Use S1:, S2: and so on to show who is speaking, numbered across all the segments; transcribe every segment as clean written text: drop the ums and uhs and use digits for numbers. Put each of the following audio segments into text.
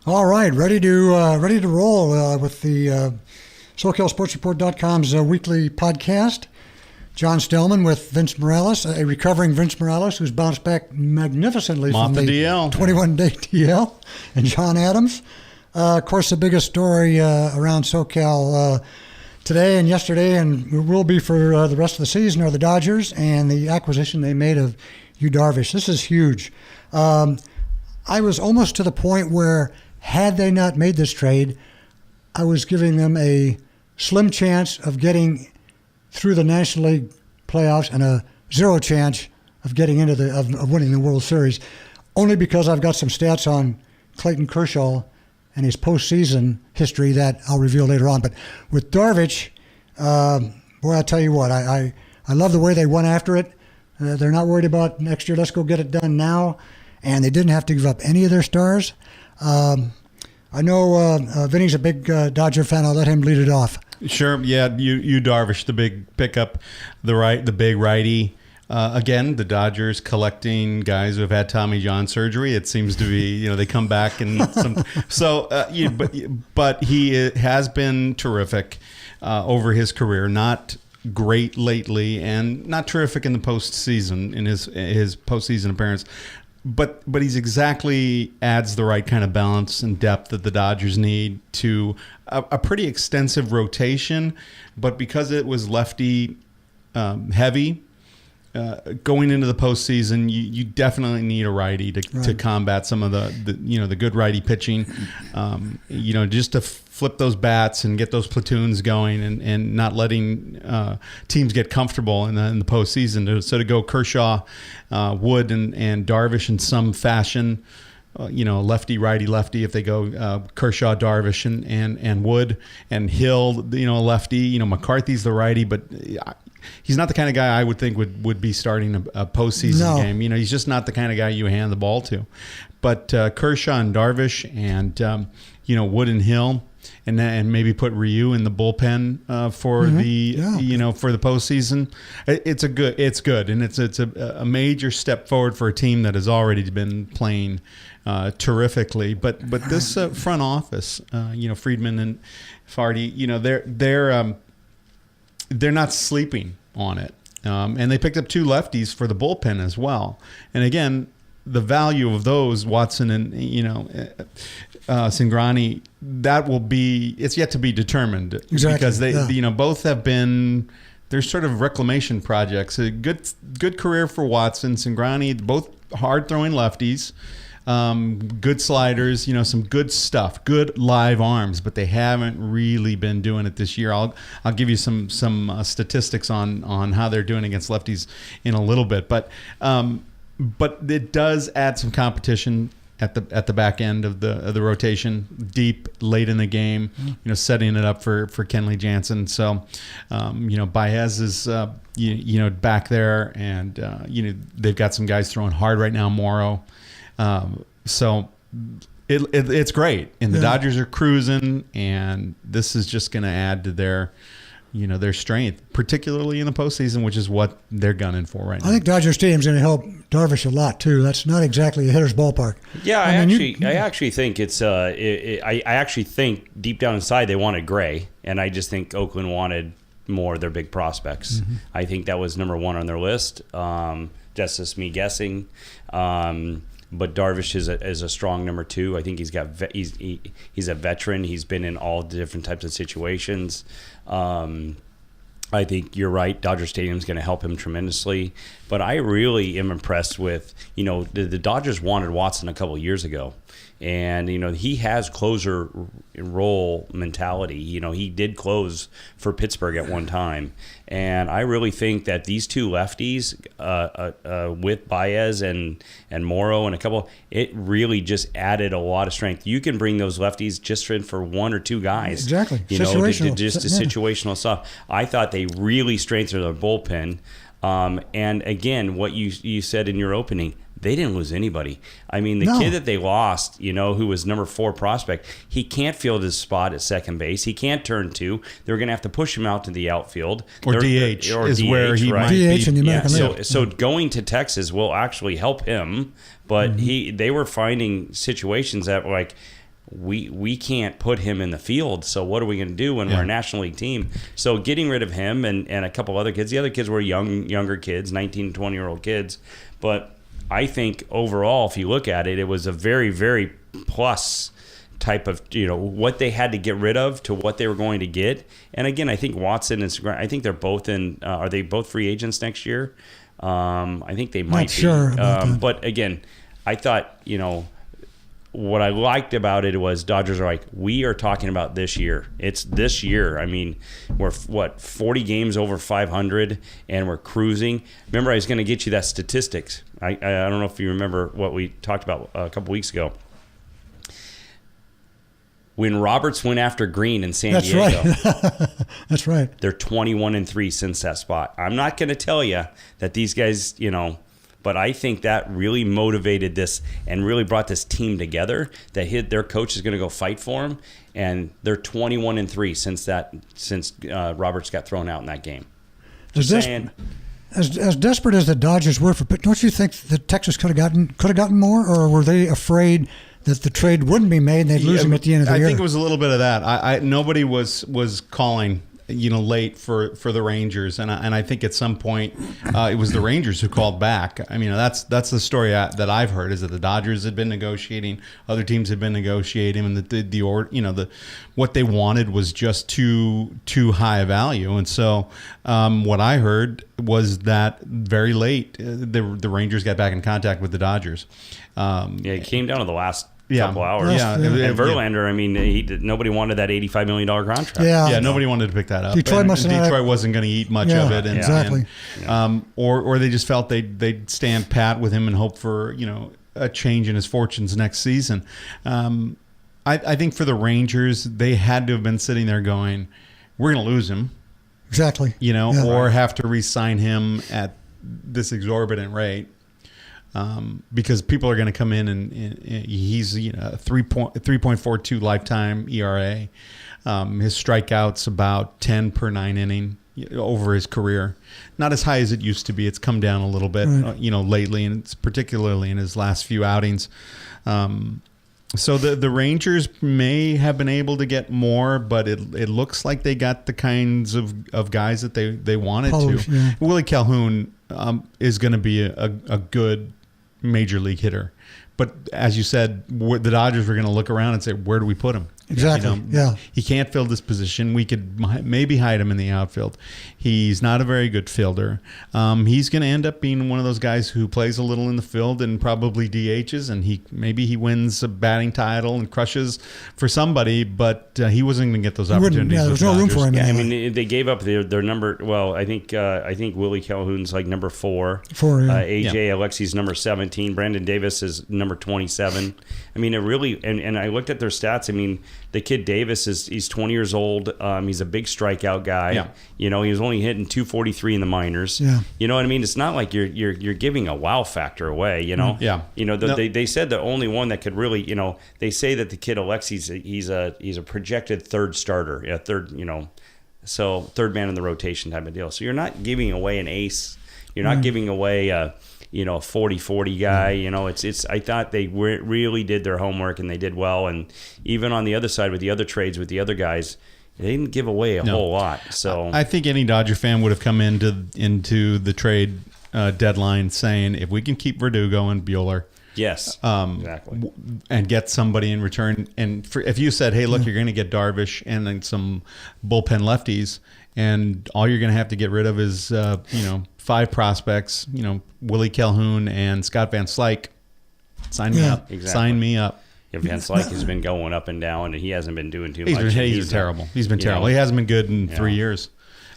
S1: All right, ready to roll with the SoCalSportsReport.com's weekly podcast. John Stellman with Vince Morales, a recovering Vince Morales who's bounced back magnificently from the
S2: DL.
S1: 21-day DL, and John Adams. Of course, the biggest story around SoCal today and yesterday, and will be for the rest of the season, are the Dodgers and the acquisition they made of Yu Darvish. This is huge. I was almost to the point where, had they not made this trade, I was giving them a slim chance of getting through the National League playoffs and a zero chance of getting into of winning the World Series, only because I've got some stats on Clayton Kershaw and his postseason history that I'll reveal later on. But with Darvish, boy, I'll tell you what, I love the way they went after it. They're not worried about next year. Let's go get it done now. And they didn't have to give up any of their stars. I know Vinny's a big Dodger fan. I'll let him lead it off.
S2: Sure, yeah. Yu Darvish, the big pickup, the big righty. Again, the Dodgers collecting guys who have had Tommy John surgery. It seems to be, they come back and but he has been terrific over his career. Not great lately, and not terrific in the postseason in his postseason appearance. But he's exactly adds the right kind of balance and depth that the Dodgers need to a pretty extensive rotation. But because it was lefty heavy going into the postseason, you definitely need a righty to combat some of the good righty pitching. Just to flip those bats and get those platoons going, and not letting teams get comfortable in the postseason. So to go Kershaw, Wood, and Darvish in some fashion, lefty, righty, lefty. If they go Kershaw, Darvish, and Wood, and Hill, lefty. McCarthy's the righty, but he's not the kind of guy I would think would be starting a postseason game. He's just not the kind of guy you hand the ball to. But Kershaw and Darvish and Wood and Hill, and maybe put Ryu in the bullpen for for the postseason. It's good, and it's a major step forward for a team that has already been playing terrifically. But this front office, Friedman and Fardy, they're not sleeping on it, and they picked up two lefties for the bullpen as well. And again, the value of those, Watson and Cingrani, it's yet to be determined.
S1: Exactly.
S2: Because they both have been, they're sort of reclamation projects. A good career for Watson, Cingrani, both hard throwing lefties. Good sliders, some good stuff, good live arms, but they haven't really been doing it this year. I'll give you some statistics on how they're doing against lefties in a little bit, but it does add some competition at the back end of the rotation, deep late in the game, setting it up for Kenley Jansen. So, Baez is back there, and they've got some guys throwing hard right now, Morrow. So it's great, and the Dodgers are cruising, and this is just going to add to their strength, particularly in the postseason, which is what they're gunning for right now.
S1: I think Dodger Stadium's going to help Darvish a lot too. That's not exactly a hitter's ballpark.
S3: Yeah, I actually think it's. I actually think deep down inside they wanted Gray, and I just think Oakland wanted more of their big prospects. Mm-hmm. I think that was number one on their list. That's just me guessing. But Darvish is a strong number two. I think he's a veteran. He's been in all different types of situations. I think you're right. Dodger Stadium is going to help him tremendously. But I really am impressed with, the Dodgers wanted Watson a couple of years ago. And, he has closer role mentality. He did close for Pittsburgh at one time. And I really think that these two lefties with Baez and Morrow and a couple, it really just added a lot of strength. You can bring those lefties just for one or two guys.
S1: Exactly.
S3: Situational. Just situational stuff. I thought they really strengthened their bullpen. And again, what you said in your opening, they didn't lose anybody. I mean, the kid that they lost, who was number 4 prospect, he can't field his spot at second base. He can't turn two. They're going to have to push him out to the outfield.
S2: Or DH is DH, where he might be.
S1: DH in the American League.
S3: So going to Texas will actually help him, but they were finding situations that were like, we can't put him in the field. So what are we going to do when we're a National League team? So getting rid of him and a couple other kids. The other kids were younger kids, 19, 20-year-old kids. But I think overall, if you look at it, it was a very, very plus type of, what they had to get rid of to what they were going to get. And again, I think Watson and I think they're both are they both free agents next year? I think they might
S1: Not sure
S3: be.
S1: about that.
S3: But again, I thought, what I liked about it was Dodgers are like, we are talking about this year. It's this year. I mean, we're 40 games over 500 and we're cruising. Remember, I was going to get you that statistics. I don't know if you remember what we talked about a couple weeks ago. When Roberts went after Green in San Diego,
S1: Right. That's right.
S3: they're 21-3 since that spot. I'm not going to tell you that these guys, but I think that really motivated this and really brought this team together. That their coach is going to go fight for them, and they're 21-3 since Roberts got thrown out in that game.
S1: As desperate as the Dodgers were for, don't you think that Texas could have gotten more, or were they afraid that the trade wouldn't be made and they'd lose him at the end of the year?
S2: I think it was a little bit of that. Nobody was calling late for the Rangers, and I think at some point it was the Rangers who called back. I mean, that's the story that I've heard, is that the Dodgers had been negotiating, other teams had been negotiating, and that what they wanted was just too high a value. And so what I heard was that very late the Rangers got back in contact with the Dodgers.
S3: It came down to the last
S2: Yeah.
S3: couple hours.
S1: Yeah.
S3: And Verlander, I mean, nobody wanted that $85 million contract.
S1: Yeah.
S2: Nobody wanted to pick that up.
S1: Detroit must have had-
S2: Detroit wasn't going to eat much
S1: Yeah,
S2: of it, and,
S1: exactly.
S2: or they just felt they'd stand pat with him and hope for a change in his fortunes next season. I think for the Rangers, they had to have been sitting there going, "We're going to lose him,"
S1: Exactly. Yeah.
S2: or have to re-sign him at this exorbitant rate. Because people are going to come in and he's 3.42 lifetime ERA. His strikeouts about 10 per 9 inning over his career. Not as high as it used to be. It's come down a little bit,
S1: Right.
S2: Lately, and it's particularly in his last few outings. So the Rangers may have been able to get more, but it looks like they got the kinds of guys that they wanted to.
S1: Yeah.
S2: Willie Calhoun is going to be a good major league hitter. But as you said, the Dodgers were going to look around and say, where do we put him?
S1: Exactly. Yeah.
S2: He can't fill this position. We could maybe hide him in the outfield. He's not a very good fielder. He's going to end up being one of those guys who plays a little in the field and probably DHs, and maybe he wins a batting title and crushes for somebody, but he wasn't going to get those opportunities.
S1: Yeah,
S2: with
S1: there's no room
S2: Dodgers.
S1: for him.
S3: Yeah, I
S1: anyway.
S3: mean, they gave up their number. Well, I think Willie Calhoun's like number 4.
S1: 4, yeah.
S3: AJ Alexi's number 17. Brandon Davis is number 27. I mean, it really. And I looked at their stats. I mean, the kid Davis he's 20 years old. He's a big strikeout guy.
S2: Yeah.
S3: He was only hitting 243 in the minors.
S1: Yeah.
S3: You know what I mean? It's not like you're giving a wow factor away.
S2: Yeah.
S3: They said the only one that could really. They say that the kid Alexi's he's a projected third starter. Yeah, third. So third man in the rotation type of deal. So you're not giving away an ace. You're not giving away a 40-40 guy. It's. I thought they really did their homework and they did well. And even on the other side with the other trades with the other guys, they didn't give away a whole lot. So
S2: I think any Dodger fan would have come into the trade deadline saying, if we can keep Verdugo and Buehler,
S3: yes, exactly,
S2: and get somebody in return. And if you said, hey, look, you're going to get Darvish and then some bullpen lefties, and all you're going to have to get rid of is 5 prospects, Willie Calhoun and Scott Van Slyke, sign me up.
S3: Exactly.
S2: Sign me up.
S3: Yeah, Van Slyke has been going up and down, and he hasn't been doing too much.
S2: He's terrible. He's been terrible. He hasn't been good in 3 years.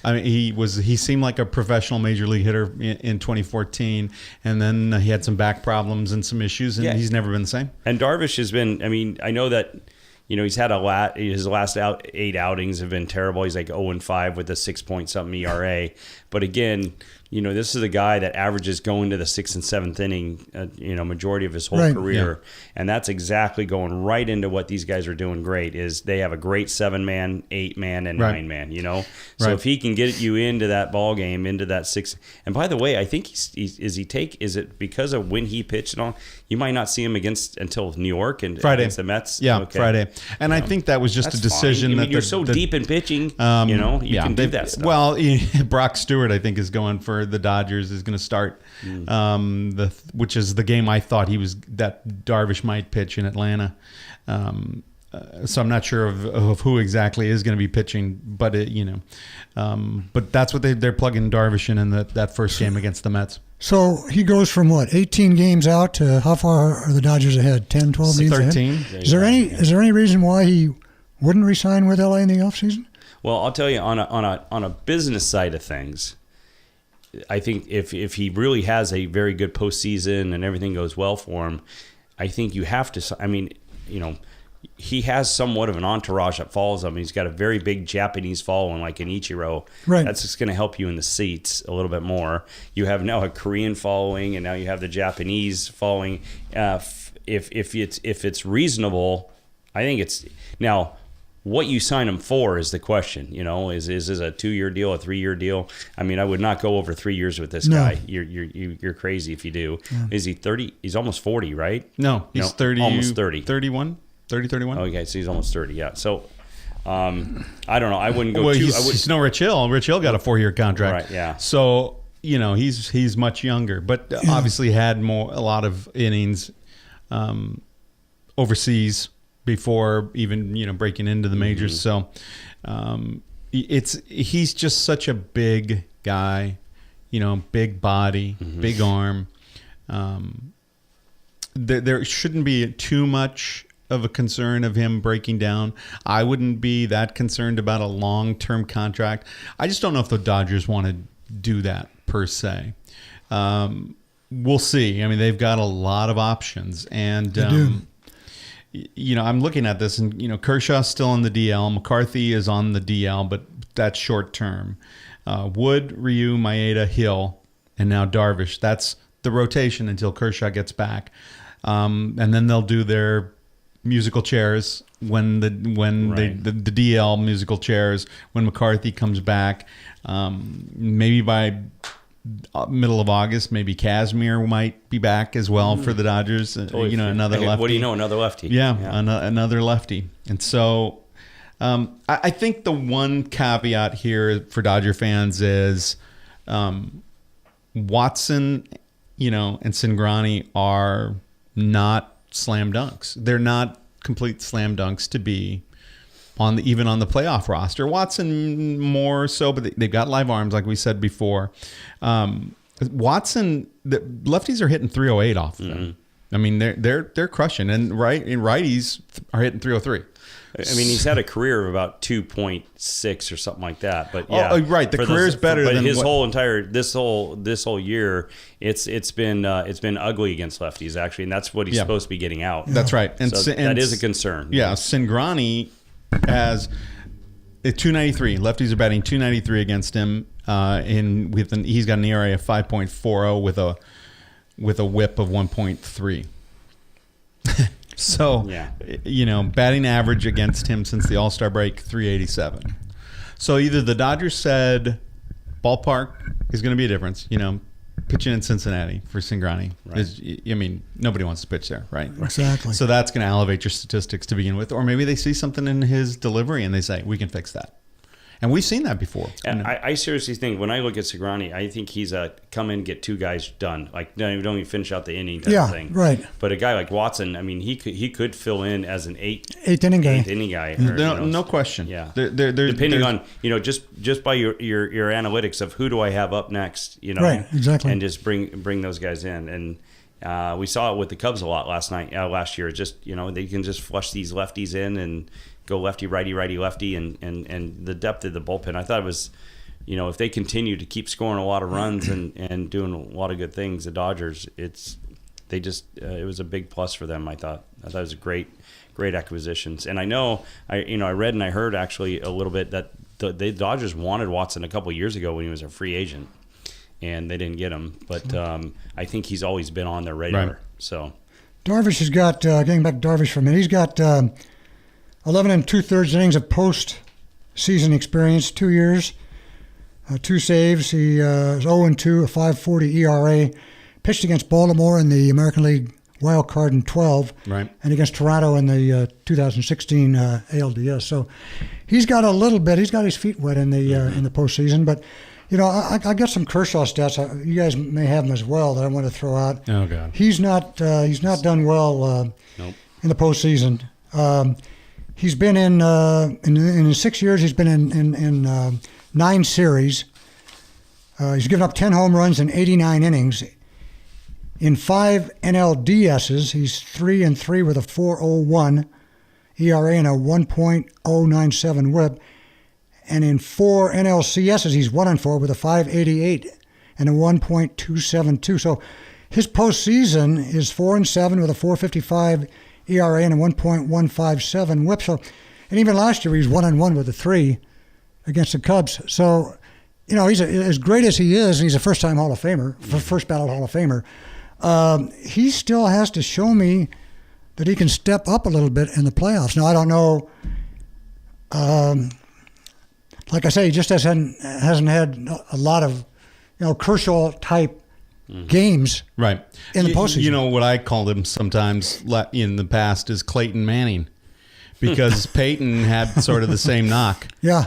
S2: I mean, he seemed like a professional major league hitter in 2014, and then he had some back problems and some issues, and he's never been the same.
S3: And Darvish has been. I mean, I know that he's had his last 8 outings have been terrible. He's like 0-5 with a 6 point something ERA. But again, this is a guy that averages going to the 6th and 7th inning, majority of his whole
S1: Right.
S3: career. And that's exactly going right into what these guys are doing great is they have a great 7-man, 8-man, and
S2: Right.
S3: 9-man, So
S2: Right.
S3: if he can get you into that ball game, into that 6. And by the way, I think is it because of when he pitched and all, you might not see him until New York and
S2: Friday.
S3: against the Mets.
S2: Yeah,
S3: Okay.
S2: Friday. And I think that was just
S3: That's
S2: a decision
S3: fine.
S2: that
S3: You're so deep in pitching, you can do that stuff.
S2: Well, Brock Stewart, I think, is going for the Dodgers. Is going to start, which is the game I thought that Darvish might pitch in Atlanta. So I'm not sure of who exactly is going to be pitching, but but that's what they're plugging Darvish in that first game against the Mets.
S1: So he goes from 18 games out to how far are the Dodgers ahead? 10, 12 games
S2: 13.
S1: ahead? Is there any reason why he wouldn't resign with LA in the offseason?
S3: Well, I'll tell you on a business side of things, I think if he really has a very good postseason and everything goes well for him, I think you have to. I mean, he has somewhat of an entourage that follows him. He's got a very big Japanese following, like an Ichiro.
S1: Right.
S3: That's just going to help you in the seats a little bit more. You have now a Korean following, and now you have the Japanese following. If it's reasonable, I think it's now. What you sign him for is the question. Is this a 2-year deal, a 3-year deal? I mean, I would not go over 3 years with this guy. You're crazy if you do. Yeah. Is he 30? He's almost 40, right?
S2: No, he's 30.
S3: Almost 30.
S2: 31. 31.
S3: Okay, so he's almost 30. Yeah. So, I don't know. I wouldn't go.
S2: Well, he's no Rich Hill. Rich Hill got a 4-year contract.
S3: Right. Yeah.
S2: So he's much younger, but obviously had a lot of innings overseas before even breaking into the majors. So he's just such a big guy, big body, big arm. There shouldn't be too much of a concern of him breaking down. I wouldn't be that concerned about a long-term contract. I just don't know if the Dodgers want to do that per se. We'll see. I mean, they've got a lot of options, and
S1: they do.
S2: I'm looking at this, and Kershaw's still on the DL. McCarthy is on the DL, but that's short term. Wood, Ryu, Maeda, Hill, and now Darvish. That's the rotation until Kershaw gets back, and then they'll do their musical chairs when the DL musical chairs when McCarthy comes back. Maybe by middle of August, maybe Kazmir might be back as well for the Dodgers. Another lefty.
S3: What do you know? Another lefty.
S2: Yeah. Another lefty. And so I think the one caveat here for Dodger fans is Watson, and Cingrani are not slam dunks. They're not complete slam dunks to be even on the playoff roster. Watson more so, but they've got live arms, like we said before. Watson, the lefties are hitting 308 off them. I mean, they're crushing, and righties are hitting 303.
S3: I mean, he's had a career of about 2.6 or something like that. But yeah,
S2: right. The career is better
S3: but
S2: than
S3: his whole entire this whole year. It's been ugly against lefties actually, and that's what he's supposed to be getting out.
S2: That's right, and
S3: that is a concern.
S2: Yeah, Cingrani has 293. Lefties are batting 293 against him. He's got an ERA of 5.40 with a WHIP of 1.3. So, batting average against him since the All-Star break, 387. So either the Dodgers said ballpark is going to be a difference, pitching in Cincinnati for Cingrani. Right. Nobody wants to pitch there, right?
S1: Exactly.
S2: So that's going to elevate your statistics to begin with. Or maybe they see something in his delivery and they say, we can fix that. And we've seen that before.
S3: And I seriously think when I look at Cingrani, I think he's a come in, get 2 guys done. Like don't even finish out the inning type of thing.
S1: Right.
S3: But a guy like Watson, I mean, he could fill in as an eighth
S1: inning guy.
S2: No question.
S3: Yeah.
S2: Depending
S3: on just by your analytics of who do I have up next,
S1: Right. Exactly.
S3: and just bring those guys in. And we saw it with the Cubs a lot last year. Just they can just flush these lefties in and go lefty, righty, lefty, and the depth of the bullpen. I thought it was, if they continue to keep scoring a lot of runs and doing a lot of good things, the Dodgers, it was a big plus for them. I thought it was a great acquisitions. And I know, I read and I heard actually a little bit that the Dodgers wanted Watson a couple of years ago when he was a free agent. and they didn't get him. But I think he's always been on their radar.
S2: Right.
S3: So
S1: Darvish has got, getting back to Darvish for a minute, he's got 11 2/3 innings of post-season experience, 2 years, 2 saves. He is 0-2, a 5.40 ERA. Pitched against Baltimore in the American League wild card in 12,
S2: Right.
S1: and against Toronto in the 2016 ALDS. So he's got a little bit. He's got his feet wet in the postseason. But I got some Kershaw stats. You guys may have them as well that I want to throw out.
S2: Oh God.
S1: He's not done well
S3: nope.
S1: in the postseason. He's been in his 6 years. He's been in 9 series. He's given up 10 home runs in 89 innings. In 5 NLDSs, he's 3-3 with a 4.01 ERA and a 1.097 WHIP. And in 4 NLCSs, he's 1-4 with a 5.88 and a 1.272. So his postseason is 4-7 with a 4.55 ERA and a 1.157 WHIP. So, and even last year, he was 1-1 with a 3 against the Cubs. So, he's as great as he is, and he's a first-time Hall of Famer, first ballot Hall of Famer. He still has to show me that he can step up a little bit in the playoffs. Now, I don't know. Like I say, he just hasn't had a lot of, Kershaw type games
S2: Right.
S1: in the postseason.
S2: What I called him sometimes in the past is Clayton Manning, because Peyton had sort of the same knock.
S1: Yeah.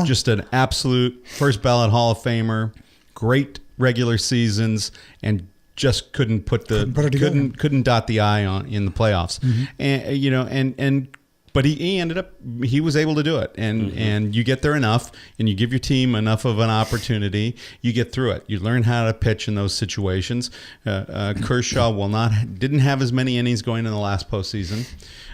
S2: Just an absolute first ballot Hall of Famer, great regular seasons, and just couldn't couldn't dot the I on in the playoffs. And but he ended up, he was able to do it. And you get there enough, and you give your team enough of an opportunity, you get through it. You learn how to pitch in those situations. Kershaw didn't have as many innings going in the last postseason.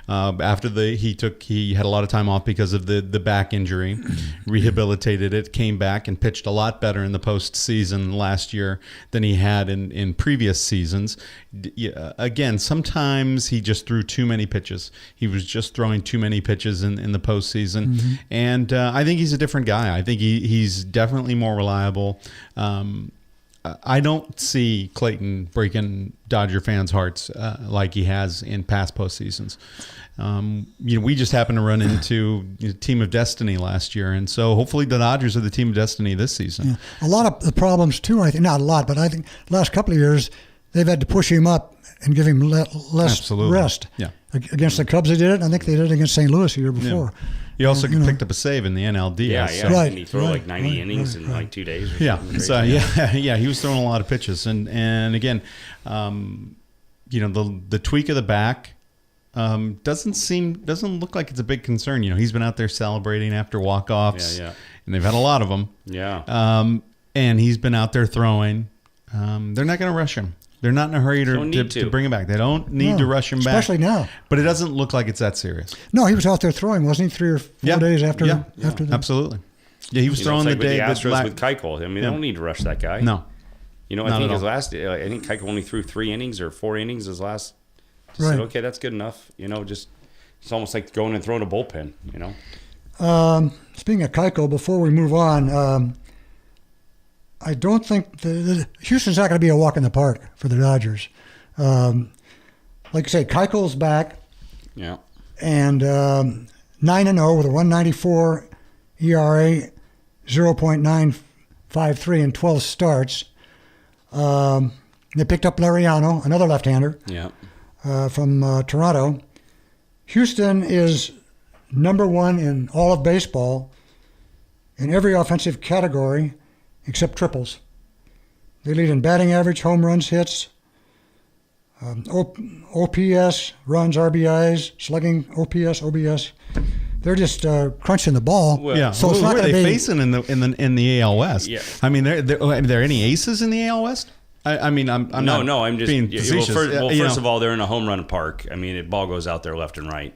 S2: After he had a lot of time off because of the back injury, rehabilitated it, came back and pitched a lot better in the postseason last year than he had in previous seasons. Again, sometimes he just threw too many pitches. He was just throwing too many pitches in the postseason. And I think he's a different guy. I think he's definitely more reliable. I don't see Clayton breaking Dodger fans' hearts like he has in past postseasons. We just happened to run into Team of Destiny last year, and so hopefully the Dodgers are the Team of Destiny this season.
S1: Yeah. A lot of the problems too, I think, not a lot, but I think the last couple of years they've had to push him up and give him less rest.
S2: Yeah.
S1: Against the Cubs they did it. I think they did it against St. Louis the year before.
S2: Yeah. He also picked up a save in the NLDS.
S3: Yeah.
S1: Right.
S3: And he threw like 90 innings in like 2 days.
S2: Yeah. So he was throwing a lot of pitches, and again, the tweak of the back doesn't look like it's a big concern. He's been out there celebrating after walk-offs, and they've had a lot of them.
S3: Yeah.
S2: And he's been out there throwing. They're not going to rush him. They're not in a hurry to bring him back. They don't need to rush him back.
S1: Especially now.
S2: But it doesn't look like it's that serious.
S1: No, he was out there throwing, wasn't he? 3 or 4 days after. After the,
S2: absolutely. Yeah, he was throwing
S3: like
S2: the day.
S3: With the Astros with Keuchel. I mean, they don't need to rush that guy.
S2: No.
S3: I think I think Keuchel only threw 3 innings or 4 innings his last. Right. Said, okay, that's good enough. Just it's almost like going and throwing a bullpen.
S1: Speaking of Keuchel, before we move on, I don't think Houston's not going to be a walk in the park for the Dodgers. Like I say, Keuchel's back.
S3: Yeah.
S1: And 9-0 with a 1.94 ERA, 0.953 in 12 starts. They picked up Lariano, another left-hander.
S3: Yeah.
S1: From Toronto. Houston is number 1 in all of baseball in every offensive category except triples. They lead in batting average, home runs, hits, OPS, runs, RBIs, slugging, OPS, OBS. They're just crunching the ball.
S2: Well, yeah.
S1: So
S2: who
S1: it's not
S2: are they
S1: be,
S2: facing in the AL West?
S3: Yeah.
S2: I mean, are there any aces in the AL West? I'm
S3: I'm just
S2: being facetious.
S3: First of all, they're in a home run park. I mean, ball goes out there left and right.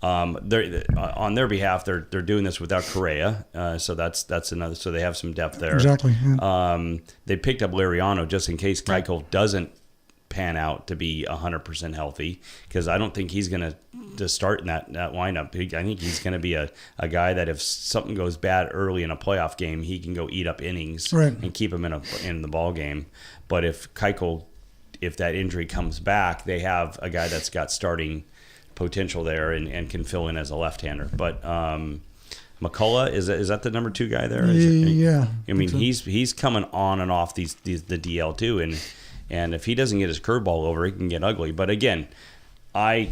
S3: On their behalf, they're doing this without Correa, so that's another. So they have some depth there.
S1: Exactly. Yeah.
S3: They picked up Lariano just in case Keuchel doesn't pan out to be 100% healthy, because I don't think he's going to start in that lineup. I think he's going to be a guy that if something goes bad early in a playoff game, he can go eat up innings and keep him in the ball game. But if that injury comes back, they have a guy that's got starting potential there and can fill in as a left-hander. But McCullough, is that the number 2 guy there?
S1: Yeah.
S3: I mean, he's coming on and off the DL too, and if he doesn't get his curveball over, it can get ugly. But again, I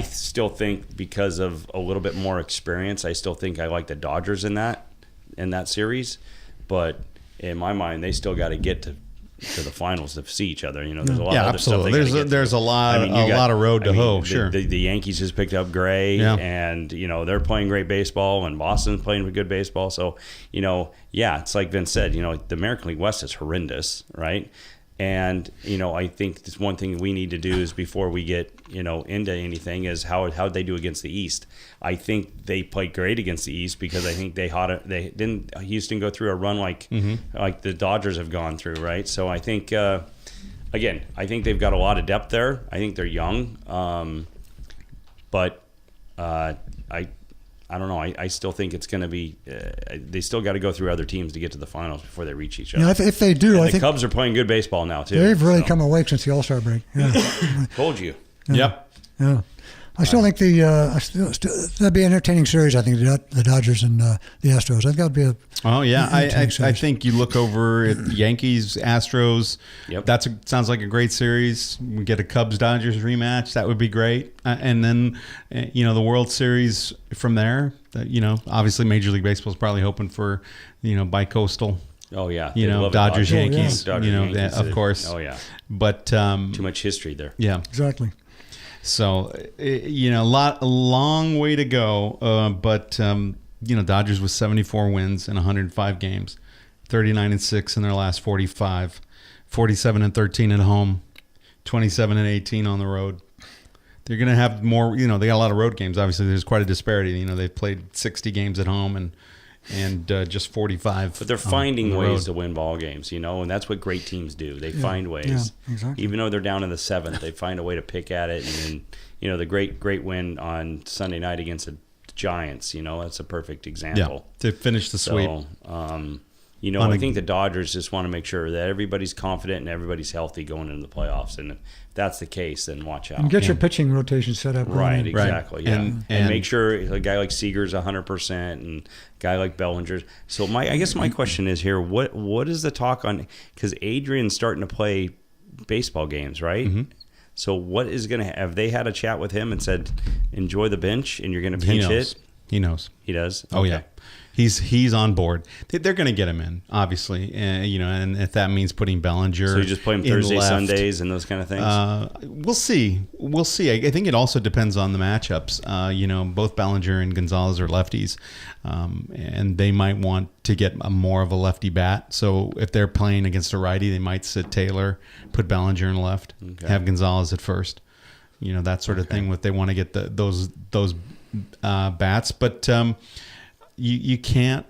S3: still think, because of a little bit more experience, I still think I like the Dodgers in that series. But in my mind, they still got to get to the finals to see each other. There's a lot of other stuff.
S2: There's a lot of road to hoe. Sure.
S3: The Yankees just picked up Gray, and they're playing great baseball, and Boston's playing good baseball. So it's like Vince said. The American League West is horrendous, right? And I think this one thing we need to do is, before we get into anything, is how they do against the East. I think they played great against the East, because I think they didn't Houston go through a run like the Dodgers have gone through, right? So I think again, I think they've got a lot of depth there. I think they're young, but I don't know. I still think it's going to be. They still got to go through other teams to get to the finals before they reach each other.
S1: If they do,
S3: I think the Cubs are playing good baseball now too.
S1: They've really come awake since the All-Star break. Yeah.
S3: Told you.
S2: Yep.
S1: Yeah. I still think that'd be an entertaining series. I think the Dodgers and the Astros. I think that'd be a.
S2: Oh yeah, I think you look over at Yankees, Astros.
S3: Yep.
S2: Sounds like a great series. We get a Cubs Dodgers rematch. That would be great. And then the World Series from there. Obviously Major League Baseball is probably hoping for bi-coastal.
S3: Oh yeah,
S2: Dodgers, Yankees.
S3: Yankees,
S2: of course.
S3: Oh yeah,
S2: but
S3: too much history there.
S2: Yeah,
S1: exactly.
S2: So a long way to go. But Dodgers with 74 wins in 105 games, 39-6 in their last 45, 47-13 at home, 27-18 on the road. They're going to have more. They got a lot of road games. Obviously, there's quite a disparity. They've played 60 games at home and just 45.
S3: But they're finding ways to win ball games, and that's what great teams do. They find ways.
S1: Yeah, exactly.
S3: Even though they're down in the 7th, they find a way to pick at it. And then, the great win on Sunday night against the Giants, that's a perfect example.
S2: Yeah, to finish the sweep.
S3: I think the Dodgers just want to make sure that everybody's confident and everybody's healthy going into the playoffs. And if that's the case, then watch out.
S1: And get your pitching rotation set up.
S3: Right, exactly.
S2: Right.
S3: Yeah. And make sure a guy like Seager's 100% and a guy like Bellinger. So I guess my question is here, what is the talk on, because Adrian's starting to play baseball games, right? Mm-hmm. So what is going to, have they had a chat with him and said, enjoy the bench and you're going to pinch hit?
S2: He knows.
S3: He does?
S2: Oh, yeah. He's on board. They're going to get him in, obviously, and if that means putting Bellinger.
S3: So you just play him Thursday, Sundays, and those kind of things.
S2: We'll see. I think it also depends on the matchups. Both Bellinger and Gonzalez are lefties, and they might want to get more of a lefty bat. So if they're playing against a righty, they might sit Taylor, put Bellinger in left, have Gonzalez at first. That sort of thing. If they want to get those bats, but. You can't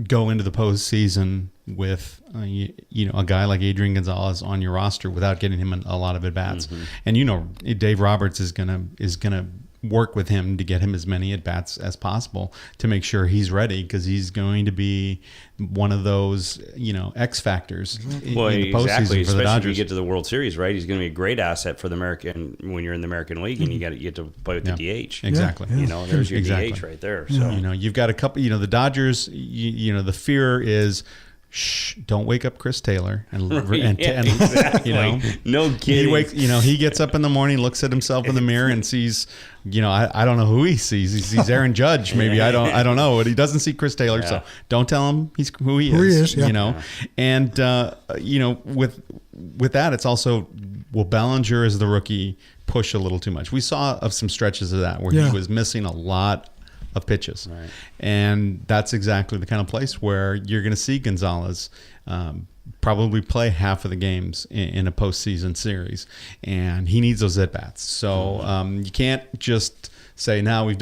S2: go into the postseason with a guy like Adrian Gonzalez on your roster without getting him a lot of at bats. Mm-hmm. And Dave Roberts is gonna work with him to get him as many at bats as possible to make sure he's ready, because he's going to be one of those X factors in the postseason for the Dodgers.
S3: Especially if you get to the World Series, right? He's going to be a great asset for the American when you're in the American League, and you get to play with the DH.
S2: Exactly.
S1: Yeah.
S3: There's your DH right there. So
S2: you've got a couple. The Dodgers. The fear is. Shh! Don't wake up Chris Taylor
S3: exactly. No kidding.
S2: He gets up in the morning, looks at himself in the mirror, and sees, I don't know who he sees. He sees Aaron Judge, maybe. I don't know, but he doesn't see Chris Taylor. Yeah. So don't tell him who he is.
S1: Yeah.
S2: And with that, it's also, will Bellinger as the rookie push a little too much? We saw of some stretches of that where he was missing a lot of pitches. Right. And that's exactly the kind of place where you're going to see Gonzalez probably play half of the games in a postseason series, and he needs those at-bats. So you can't just say, now we've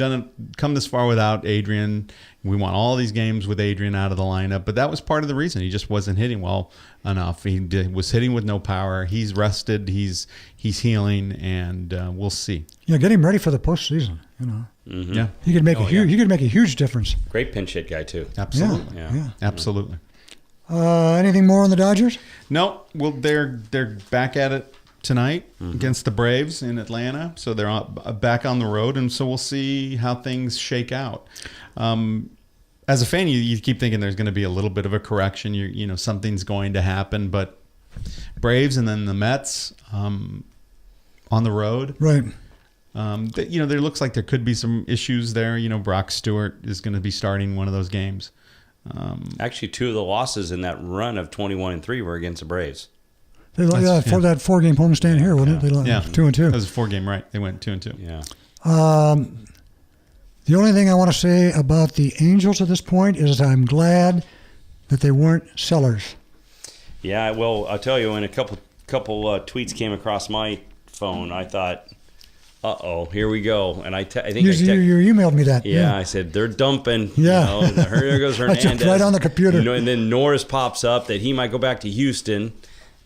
S2: come this far without Adrian. We want all these games with Adrian out of the lineup. But that was part of the reason. He just wasn't hitting well enough. He was hitting with no power. He's rested. He's healing, and we'll see.
S1: Yeah, get him ready for the postseason.
S3: Mm-hmm.
S2: Yeah,
S1: he could make he could make a huge difference.
S3: Great pinch hit guy too.
S2: Absolutely.
S3: Yeah.
S2: Absolutely.
S1: Anything more on the Dodgers?
S2: No, well, they're back at it tonight against the Braves in Atlanta, so they're back on the road, and so we'll see how things shake out. As a fan, you keep thinking there's going to be a little bit of a correction. You know something's going to happen, but Braves and then the Mets on the road,
S1: right?
S2: There looks like there could be some issues there. Brock Stewart is going to be starting one of those games.
S3: Actually, 2 of the losses in that run of 21-3 were against the Braves.
S1: For that 4-game homestand here, wasn't it? They lost 2-2.
S2: It was a 4-game, right? They went 2-2.
S3: Yeah.
S1: The only thing I want to say about the Angels at this point is I'm glad that they weren't sellers.
S3: Yeah, well, I'll tell you, when a couple tweets came across my phone, I thought, here we go. And I think
S1: you emailed me that.
S3: Yeah, I said, they're dumping.
S1: Yeah.
S3: There goes Hernandez.
S1: I jumped right on the computer.
S3: And then Norris pops up that he might go back to Houston.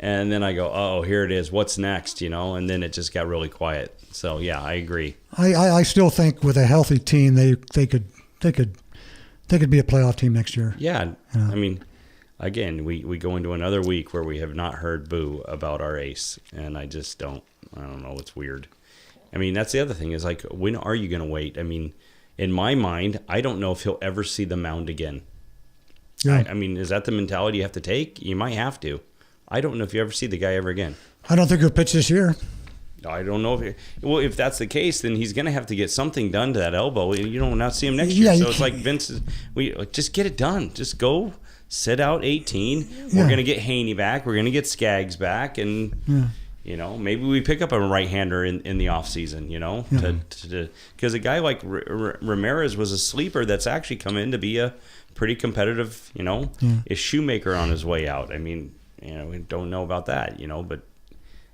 S3: And then I go, here it is. What's next? And then it just got really quiet. So, yeah, I agree.
S1: I still think with a healthy team, they could be a playoff team next year.
S3: Yeah. I mean, again, we go into another week where we have not heard boo about our ace. And I just don't know. It's weird. I mean, that's the other thing is, like, when are you going to wait? I mean, in my mind, I don't know if he'll ever see the mound again. Yeah. I mean, is that the mentality you have to take? You might have to. I don't know if you ever see the guy ever again.
S1: I don't think he'll pitch this year.
S3: I don't know if that's the case, then he's going to have to get something done to that elbow. You don't not see him next year. So it's like Vince, just get it done. Just go sit out 18. Yeah. We're going to get Haney back. We're going to get Skaggs back, and maybe we pick up a right-hander in the off season. Because a guy like Ramirez was a sleeper that's actually come in to be a pretty competitive. A shoemaker on his way out. I mean. We don't know about that, but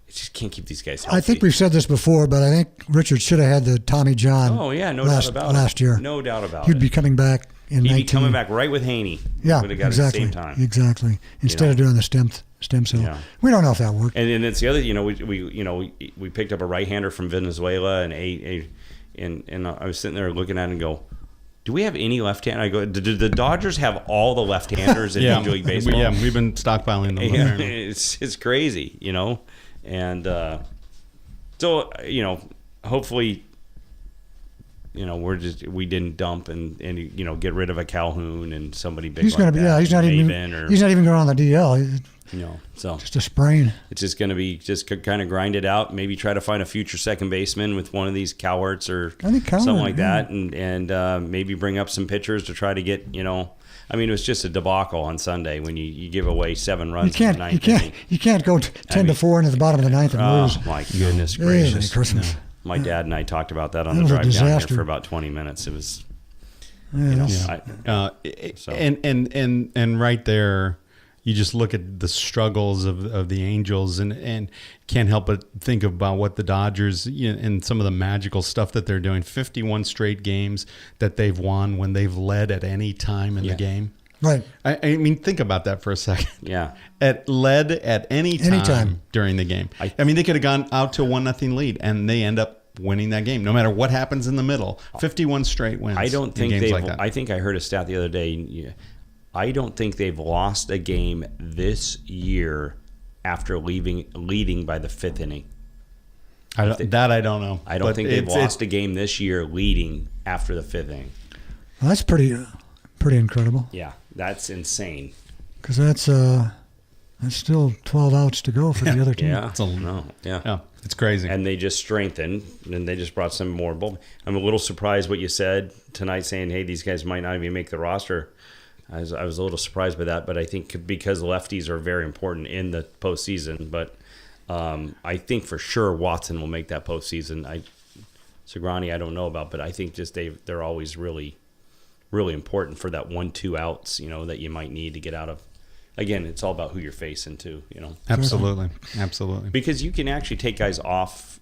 S3: it just can't keep these guys healthy.
S1: I think we've said this before, but I think Richard should have had the Tommy John.
S3: Oh yeah, no doubt about it.
S1: Last year,
S3: no doubt about
S1: it. He'd
S3: be
S1: coming back in.
S3: He'd be coming back right with Haney.
S1: Yeah,
S3: would have got
S1: exactly.
S3: It at the same time.
S1: Exactly. Instead of doing the stem cell, we don't know if that worked.
S3: And then it's the other. We picked up a right-hander from Venezuela, and I was sitting there looking at it and go, do we have any left-hand? I go, do the Dodgers have all the left-handers in Major League Baseball?
S2: Yeah, we've been stockpiling them.
S3: Yeah, it's crazy, and so hopefully, we didn't dump and get rid of a Calhoun and somebody big. He's going to be
S1: he's not even going on the DL.
S3: So
S1: just a sprain.
S3: It's just going to be kind of grind it out. Maybe try to find a future second baseman with one of these Cowarts or something like that, and maybe bring up some pitchers to try to get. I mean, it was just a debacle on Sunday when you give away 7 runs. In the ninth inning.
S1: You can't go 10-4 into the bottom of the ninth and lose.
S3: Oh my goodness gracious!
S1: Christmas.
S3: My dad and I talked about that on the drive down here for about 20 minutes. It was,
S2: and right there. You just look at the struggles of the Angels and can't help but think about what the Dodgers and some of the magical stuff that they're doing. 51 straight games that they've won when they've led at any time in the game.
S1: Right.
S2: I mean, think about that for a second.
S3: Yeah.
S2: Led at any time during the game. I mean, they could have gone out to a 1-0 lead and they end up winning that game, no matter what happens in the middle. 51 straight wins.
S3: I don't think
S2: games like that.
S3: I think I heard a stat the other day. I don't think they've lost a game this year after leading by the 5th inning.
S2: I don't know.
S3: I don't think they've lost a game this year leading after the 5th inning.
S1: Well, that's pretty incredible.
S3: Yeah, that's insane.
S1: Because that's still 12 outs to go for the other team.
S3: Yeah,
S2: it's crazy.
S3: And they just strengthened, and they just brought some more. I'm a little surprised what you said tonight, saying, "Hey, these guys might not even make the roster." I was a little surprised by that, but I think because lefties are very important in the postseason. But I think for sure Watson will make that postseason. Segrani, I don't know about, but I think just they're always really, really important for that 1-2 outs, that you might need to get out of again, it's all about who you're facing too,
S2: Absolutely.
S3: because you can actually take guys off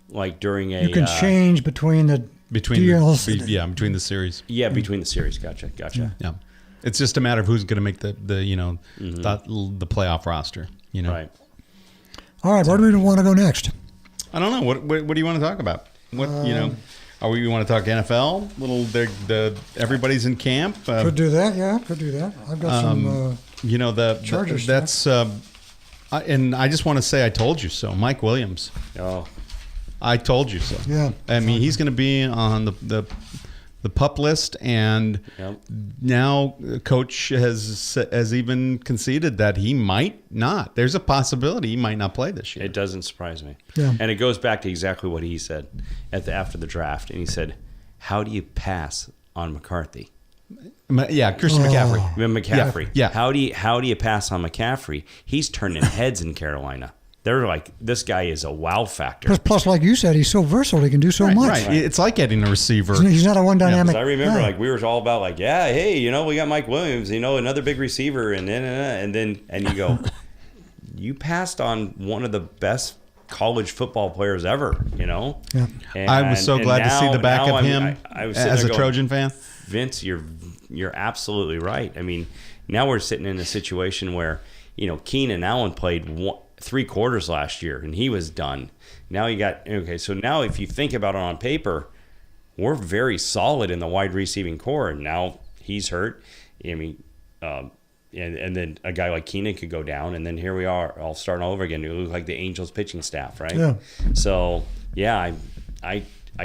S3: like during a
S1: You can change between the deals.
S2: between the series.
S3: between the series. Gotcha.
S2: Yeah, it's just a matter of who's going to make the the playoff roster.
S3: Right.
S1: All right, where do we want to go next?
S2: I don't know. What do you want to talk about? What Are we want to talk NFL? Everybody's in camp.
S1: Could do that. Yeah, could do that. I've got some.
S2: Chargers. That's and I just want to say I told you so. Mike Williams.
S3: Oh.
S2: I told you so.
S1: Yeah.
S2: I mean, he's going to be on the PUP list, and now coach has even conceded that he might not. There's a possibility he might not play this year.
S3: It doesn't surprise me.
S1: Yeah.
S3: And it goes back to exactly what he said after the draft, and he said, "How do you pass on McCarthy?"
S2: Yeah, Christian McCaffrey.
S3: McCaffrey.
S2: Yeah.
S3: How do you pass on McCaffrey? He's turning heads in Carolina. They're like, this guy is a wow factor.
S1: Plus, like you said, he's so versatile. He can do so much.
S2: Right. It's like getting a receiver.
S1: He's not a one dynamic.
S3: I remember,
S1: guy.
S3: we were all about we got Mike Williams, another big receiver, and you go, you passed on one of the best college football players ever,
S1: Yeah.
S2: I was so glad to see the back of him
S3: I was
S2: as a Trojan fan.
S3: Vince, you're absolutely right. I mean, now we're sitting in a situation where, Keenan Allen played 3 quarters last year and he was done. Now so now if you think about it on paper, we're very solid in the wide receiving core, and now he's hurt. I mean, and then a guy like Keenan could go down, and then here we are all starting all over again. It looks like the Angels pitching staff, right?
S1: Yeah.
S3: So I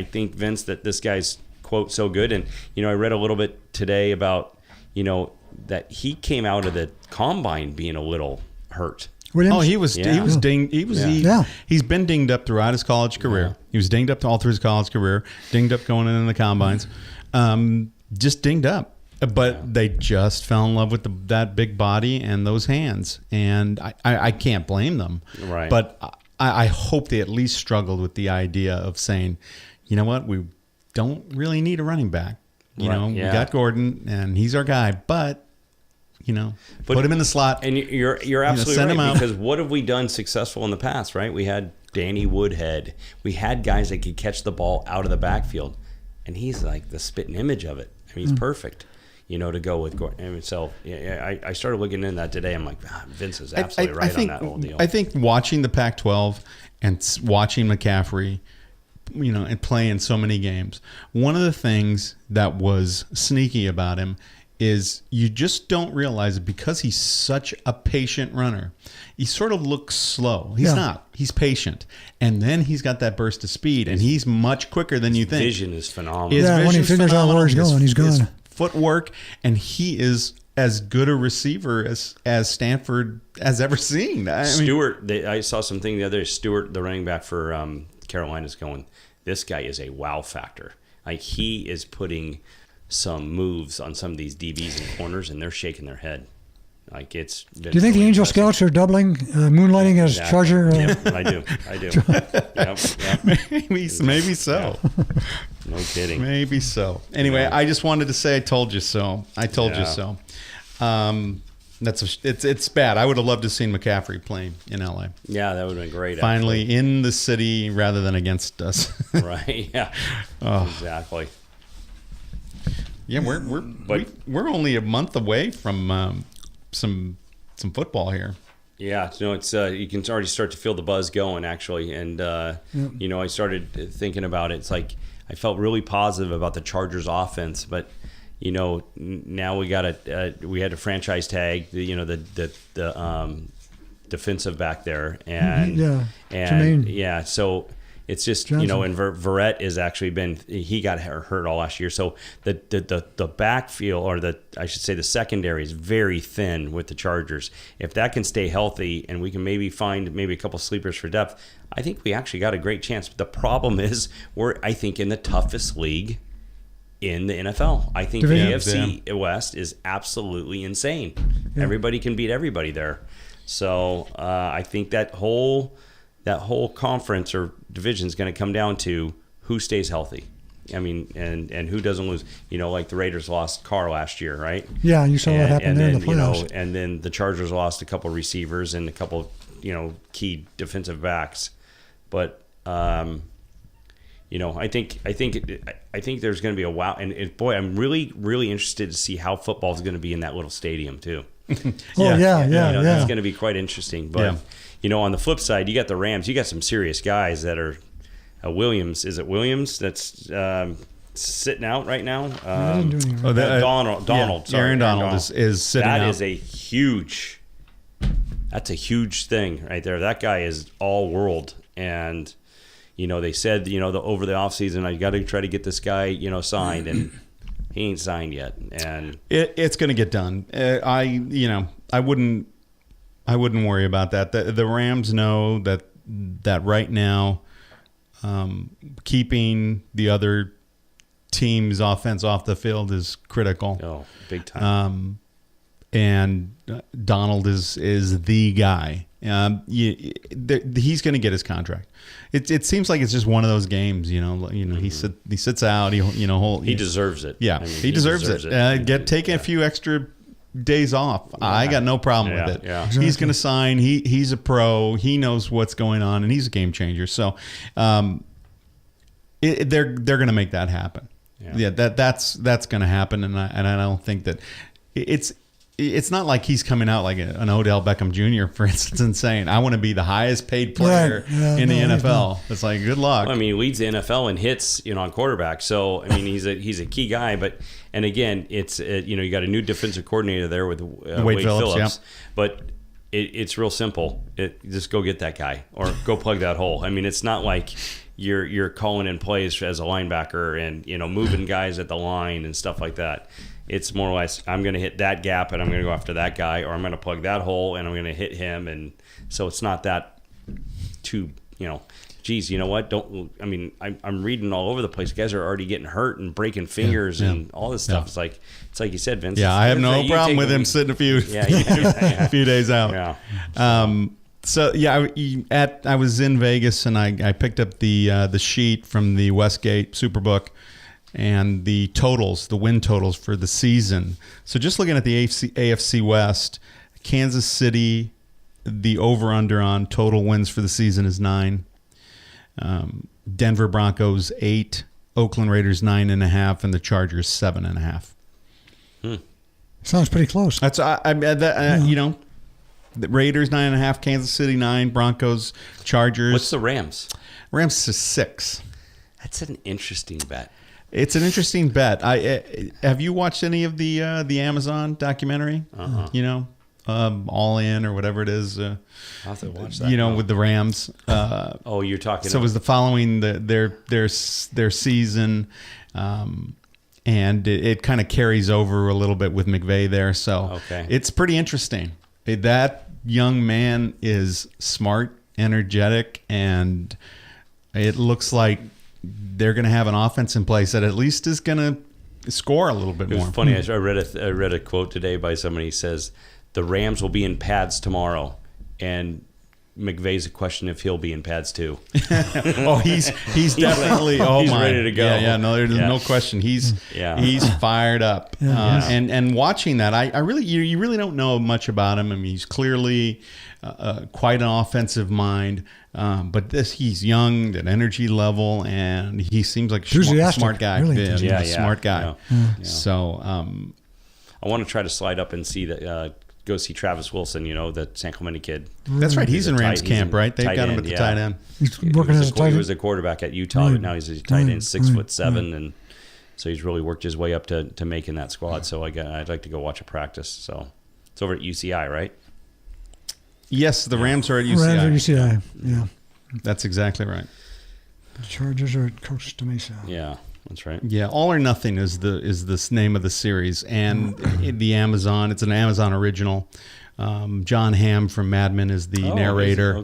S3: think, Vince, that this guy's quote so good. And I read a little bit today about that he came out of the combine being a little hurt.
S1: Williams?
S2: Oh, he was dinged. He's been dinged up throughout his college career.
S3: Yeah.
S2: He was dinged up all through his college career, dinged up going in the combines, just dinged up. But they just fell in love with that big body and those hands, and I can't blame them.
S3: Right.
S2: But I hope they at least struggled with the idea of saying, you know what, we don't really need a running back. We got Gordon, and he's our guy, but put him in the slot.
S3: And you're absolutely
S2: send him
S3: right,
S2: out.
S3: because what have we done successful in the past, right? We had Danny Woodhead. We had guys that could catch the ball out of the backfield, and he's like the spitting image of it. I mean, he's perfect, to go with Gordon. And so I started looking into that today. I'm like, Vince is absolutely right on that whole deal.
S2: I think watching the Pac-12 and watching McCaffrey, and playing so many games, one of the things that was sneaky about him is you just don't realize it, because he's such a patient runner. He sort of looks slow. He's not. He's patient. And then he's got that burst of speed, and he's much quicker than you think.
S3: Vision is phenomenal.
S2: His
S1: when he
S2: vision's
S1: figures out where he's going, he's
S2: His
S1: gone.
S2: footwork, and he is as good a receiver as Stanford has ever seen.
S3: Stewart, I saw something the other day. Stewart, the running back for Carolina's going, this guy is a wow factor. Like, he is putting some moves on some of these DBs and corners, and they're shaking their head. Like, it's been.
S1: Do you think
S3: really
S1: the Angel
S3: impressive.
S1: Scouts are doubling, moonlighting as
S3: Exactly.
S1: Charger?
S3: Yep, I do. Yep.
S2: Maybe so.
S3: No kidding.
S2: Maybe so. Anyway, I just wanted to say I told you so. I told you so. It's bad. I would have loved to have seen McCaffrey playing in LA.
S3: Yeah, that would have been great.
S2: Finally in the city rather than against us.
S3: Right. Yeah. Exactly.
S2: Yeah, we're only a month away from some football here.
S3: Yeah, it's you can already start to feel the buzz going, actually, and I started thinking about it. It's like I felt really positive about the Chargers' offense, but now we got we had a franchise tag, the defensive back there, and so. It's just,
S1: Johnson.
S3: and Verrett has actually he got hurt all last year. So the backfield, or I should say the secondary, is very thin with the Chargers. If that can stay healthy and we can maybe find a couple sleepers for depth, I think we actually got a great chance. But the problem is we're, I think, in the toughest league in the NFL. I think the AFC West is absolutely insane. Yeah. Everybody can beat everybody there. So I think that whole conference or division is going to come down to who stays healthy. I mean, and who doesn't lose? Like the Raiders lost Carr last year, right?
S1: Yeah, you saw what happened there in the playoffs.
S3: And then the Chargers lost a couple receivers and a couple, key defensive backs. But I think there's going to be a wow. And boy, I'm really, really interested to see how football is going to be in that little stadium too.
S1: Yeah.
S3: That's going to be quite interesting. But on the flip side, you got the Rams. You got some serious guys that are Williams. Is it Williams that's sitting out right now? Donald. Sorry,
S2: Aaron Donald is sitting out.
S3: That is a huge. That's a huge thing right there. That guy is all world, and they said over the offseason, I got to try to get this guy signed, and he ain't signed yet. And
S2: it's going to get done. I wouldn't worry about that. The Rams know that right now, keeping the other team's offense off the field is critical.
S3: Oh, big time.
S2: And Donald is the guy. He's going to get his contract. It seems like it's just one of those games. He sits out. He
S3: deserves it.
S2: Yeah, he deserves it. Taking a few extra days off. Yeah. I got no problem with it.
S3: Yeah.
S1: Exactly.
S2: He's going to sign. He's a pro. He knows what's going on, and he's a game changer. So, they're going to make that happen. Yeah, that's going to happen, and I don't think that it's not like he's coming out like an Odell Beckham Jr., for instance, and saying, I want to be the highest paid player in the NFL. It's like, good luck.
S3: Well, I mean, he leads the NFL in hits, on quarterback. So, I mean, he's a key guy. And again, it's, you got a new defensive coordinator there with Wade Phillips.
S2: Yeah.
S3: But it's real simple. Just go get that guy or go plug that hole. I mean, it's not like you're calling in plays as a linebacker and, moving guys at the line and stuff like that. It's more or less, I'm going to hit that gap and I'm going to go after that guy, or I'm going to plug that hole and I'm going to hit him. And so it's not that too, geez, you know what? I'm reading all over the place. Guys are already getting hurt and breaking fingers and all this stuff.
S2: Yeah.
S3: It's like you said, Vince.
S2: Yeah, I have no problem with him sitting a few days out.
S3: Yeah.
S2: So I was in Vegas and I picked up the sheet from the Westgate Superbook and the win totals for the season. So just looking at the AFC West, Kansas City, the over-under on total wins for the season is 9. Denver Broncos 8, Oakland Raiders 9.5, and the Chargers 7.5.
S1: Sounds pretty close.
S2: That's the Raiders 9.5, Kansas City 9, Broncos, Chargers.
S3: What's the Rams?
S2: Rams is 6.
S3: That's an interesting bet.
S2: It's an interesting bet. Have you watched any of the Amazon documentary? All In or whatever it is.
S3: I'll have to watch that.
S2: With the Rams.
S3: You're talking.
S2: So it was the following their season, and it kind of carries over a little bit with McVay there. So It's pretty interesting. That young man is smart, energetic, and it looks like they're going to have an offense in place that at least is going to score a little bit more.
S3: It was funny. I read a quote today by somebody who says the Rams will be in pads tomorrow, and McVay's a question if he'll be in pads too.
S2: He's definitely
S3: he's ready to go.
S2: Yeah, no, there's no question. He's fired up. And watching that, you really don't know much about him. I mean, he's clearly quite an offensive mind. But he's young, that energy level, and he seems like a smart guy.
S1: Really
S2: smart guy.
S3: Yeah.
S2: So
S3: I want to try to slide up and go see Travis Wilson, the San Clemente kid.
S2: That's right. He's in Rams camp, right? They've got him at the tight end.
S1: He's working as a tight end.
S3: He was a quarterback at Utah, but now he's a tight end, 6'7", and so he's really worked his way up to making that squad. So I'd like to go watch a practice. So it's over at UCI, right?
S2: Yes, the Rams are at UCI.
S1: Rams are at UCI, yeah.
S2: That's exactly right.
S1: The Chargers are at Costa Mesa.
S3: Yeah, that's right.
S2: Yeah, All or Nothing is the name of the series, and the Amazon. It's an Amazon original. John Hamm from Mad Men is the narrator.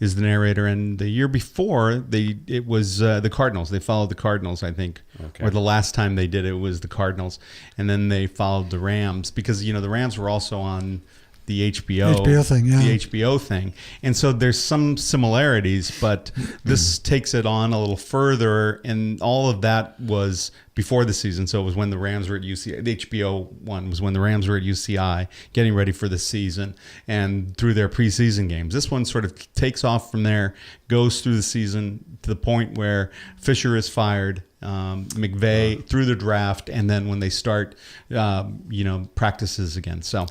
S2: Is the narrator. And the year before, it was the Cardinals. They followed the Cardinals, I think, or the last time they did it was the Cardinals, and then they followed the Rams because the Rams were also on the HBO
S1: thing, yeah.
S2: the HBO thing. And so there's some similarities, but this takes it on a little further, and all of that was before the season. So it was when the Rams were at UCI. The HBO one was when the Rams were at UCI getting ready for the season and through their preseason games. This one sort of takes off from there, goes through the season to the point where Fisher is fired, McVay through the draft, and then when they start, practices again. So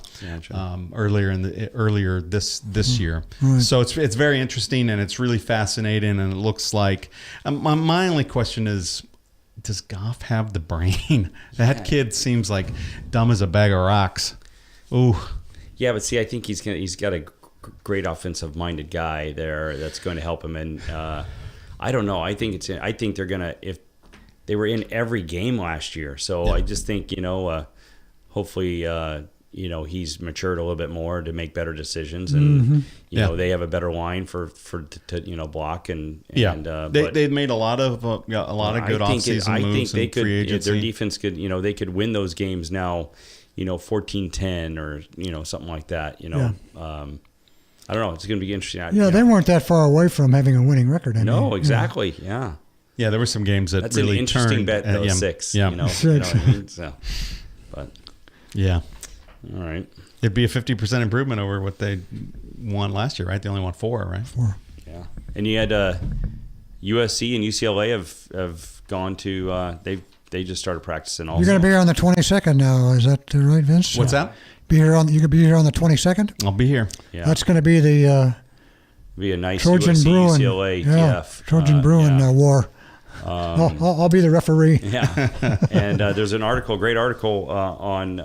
S2: earlier this year.
S1: Right.
S2: So it's very interesting, and it's really fascinating, and it looks like my only question is, does Goff have the brain? That kid seems like dumb as a bag of rocks. Ooh.
S3: Yeah, but see, I think he's got a great offensive-minded guy there that's going to help him. And I don't know. I think they're gonna, if they were in every game last year. So I just think hopefully he's matured a little bit more to make better decisions, and they have a better line to block and
S2: they made a lot of good offseason moves.
S3: They could,
S2: free agency.
S3: their defense could, they could win those games now, 14-10 or something like that. I don't know. It's going to be interesting.
S1: They weren't that far away from having a winning record.
S3: No, exactly. Yeah.
S2: Yeah, there were some games that
S3: That's
S2: really
S3: an interesting
S2: turned.
S3: bet, though, 6.
S2: Yeah.
S3: You know what I mean? So, but
S2: yeah.
S3: All right.
S2: It'd be a 50% improvement over what they won last year, right? They only won 4, right?
S1: 4.
S3: Yeah. And you had USC and UCLA have gone to they just started practicing also.
S1: You're going to be here on the 22nd now. Is that right, Vince?
S2: What's that?
S1: You could be here on the 22nd?
S2: I'll be here.
S3: Yeah.
S1: That's going to be the
S3: be a nice
S1: Trojan
S3: USC,
S1: Bruin,
S3: UCLA
S1: Trojan Bruin war. I'll be the referee.
S3: Yeah, and there's an great article on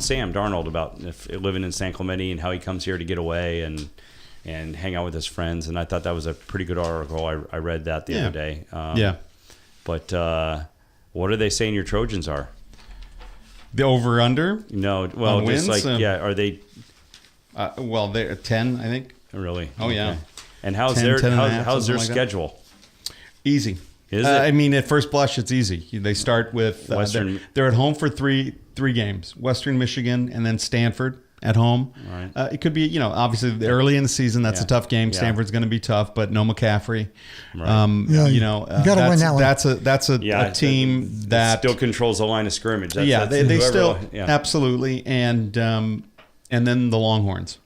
S3: Sam Darnold about living in San Clemente and how he comes here to get away and hang out with his friends. And I thought that was a pretty good article. I read that the other day. But what are they saying your Trojans are?
S2: The over/under?
S3: No, well, just
S2: wins?
S3: are they?
S2: They're 10, I think.
S3: Really?
S2: Oh, yeah.
S3: Okay. And how's
S2: 10,
S3: their
S2: 10 and a half,
S3: how's their
S2: something like
S3: schedule?
S2: Easy.
S3: Is it?
S2: I mean, at first blush, it's easy. They start with
S3: Western.
S2: They're at home for three games: Western Michigan and then Stanford at home.
S3: Right.
S2: It could be, obviously early in the season. That's a tough game.
S3: Yeah.
S2: Stanford's going to be tough, but no McCaffrey.
S3: Right.
S1: You got to win that one.
S2: That's a team that
S3: still controls the line of scrimmage.
S2: They still absolutely, and then the Longhorns.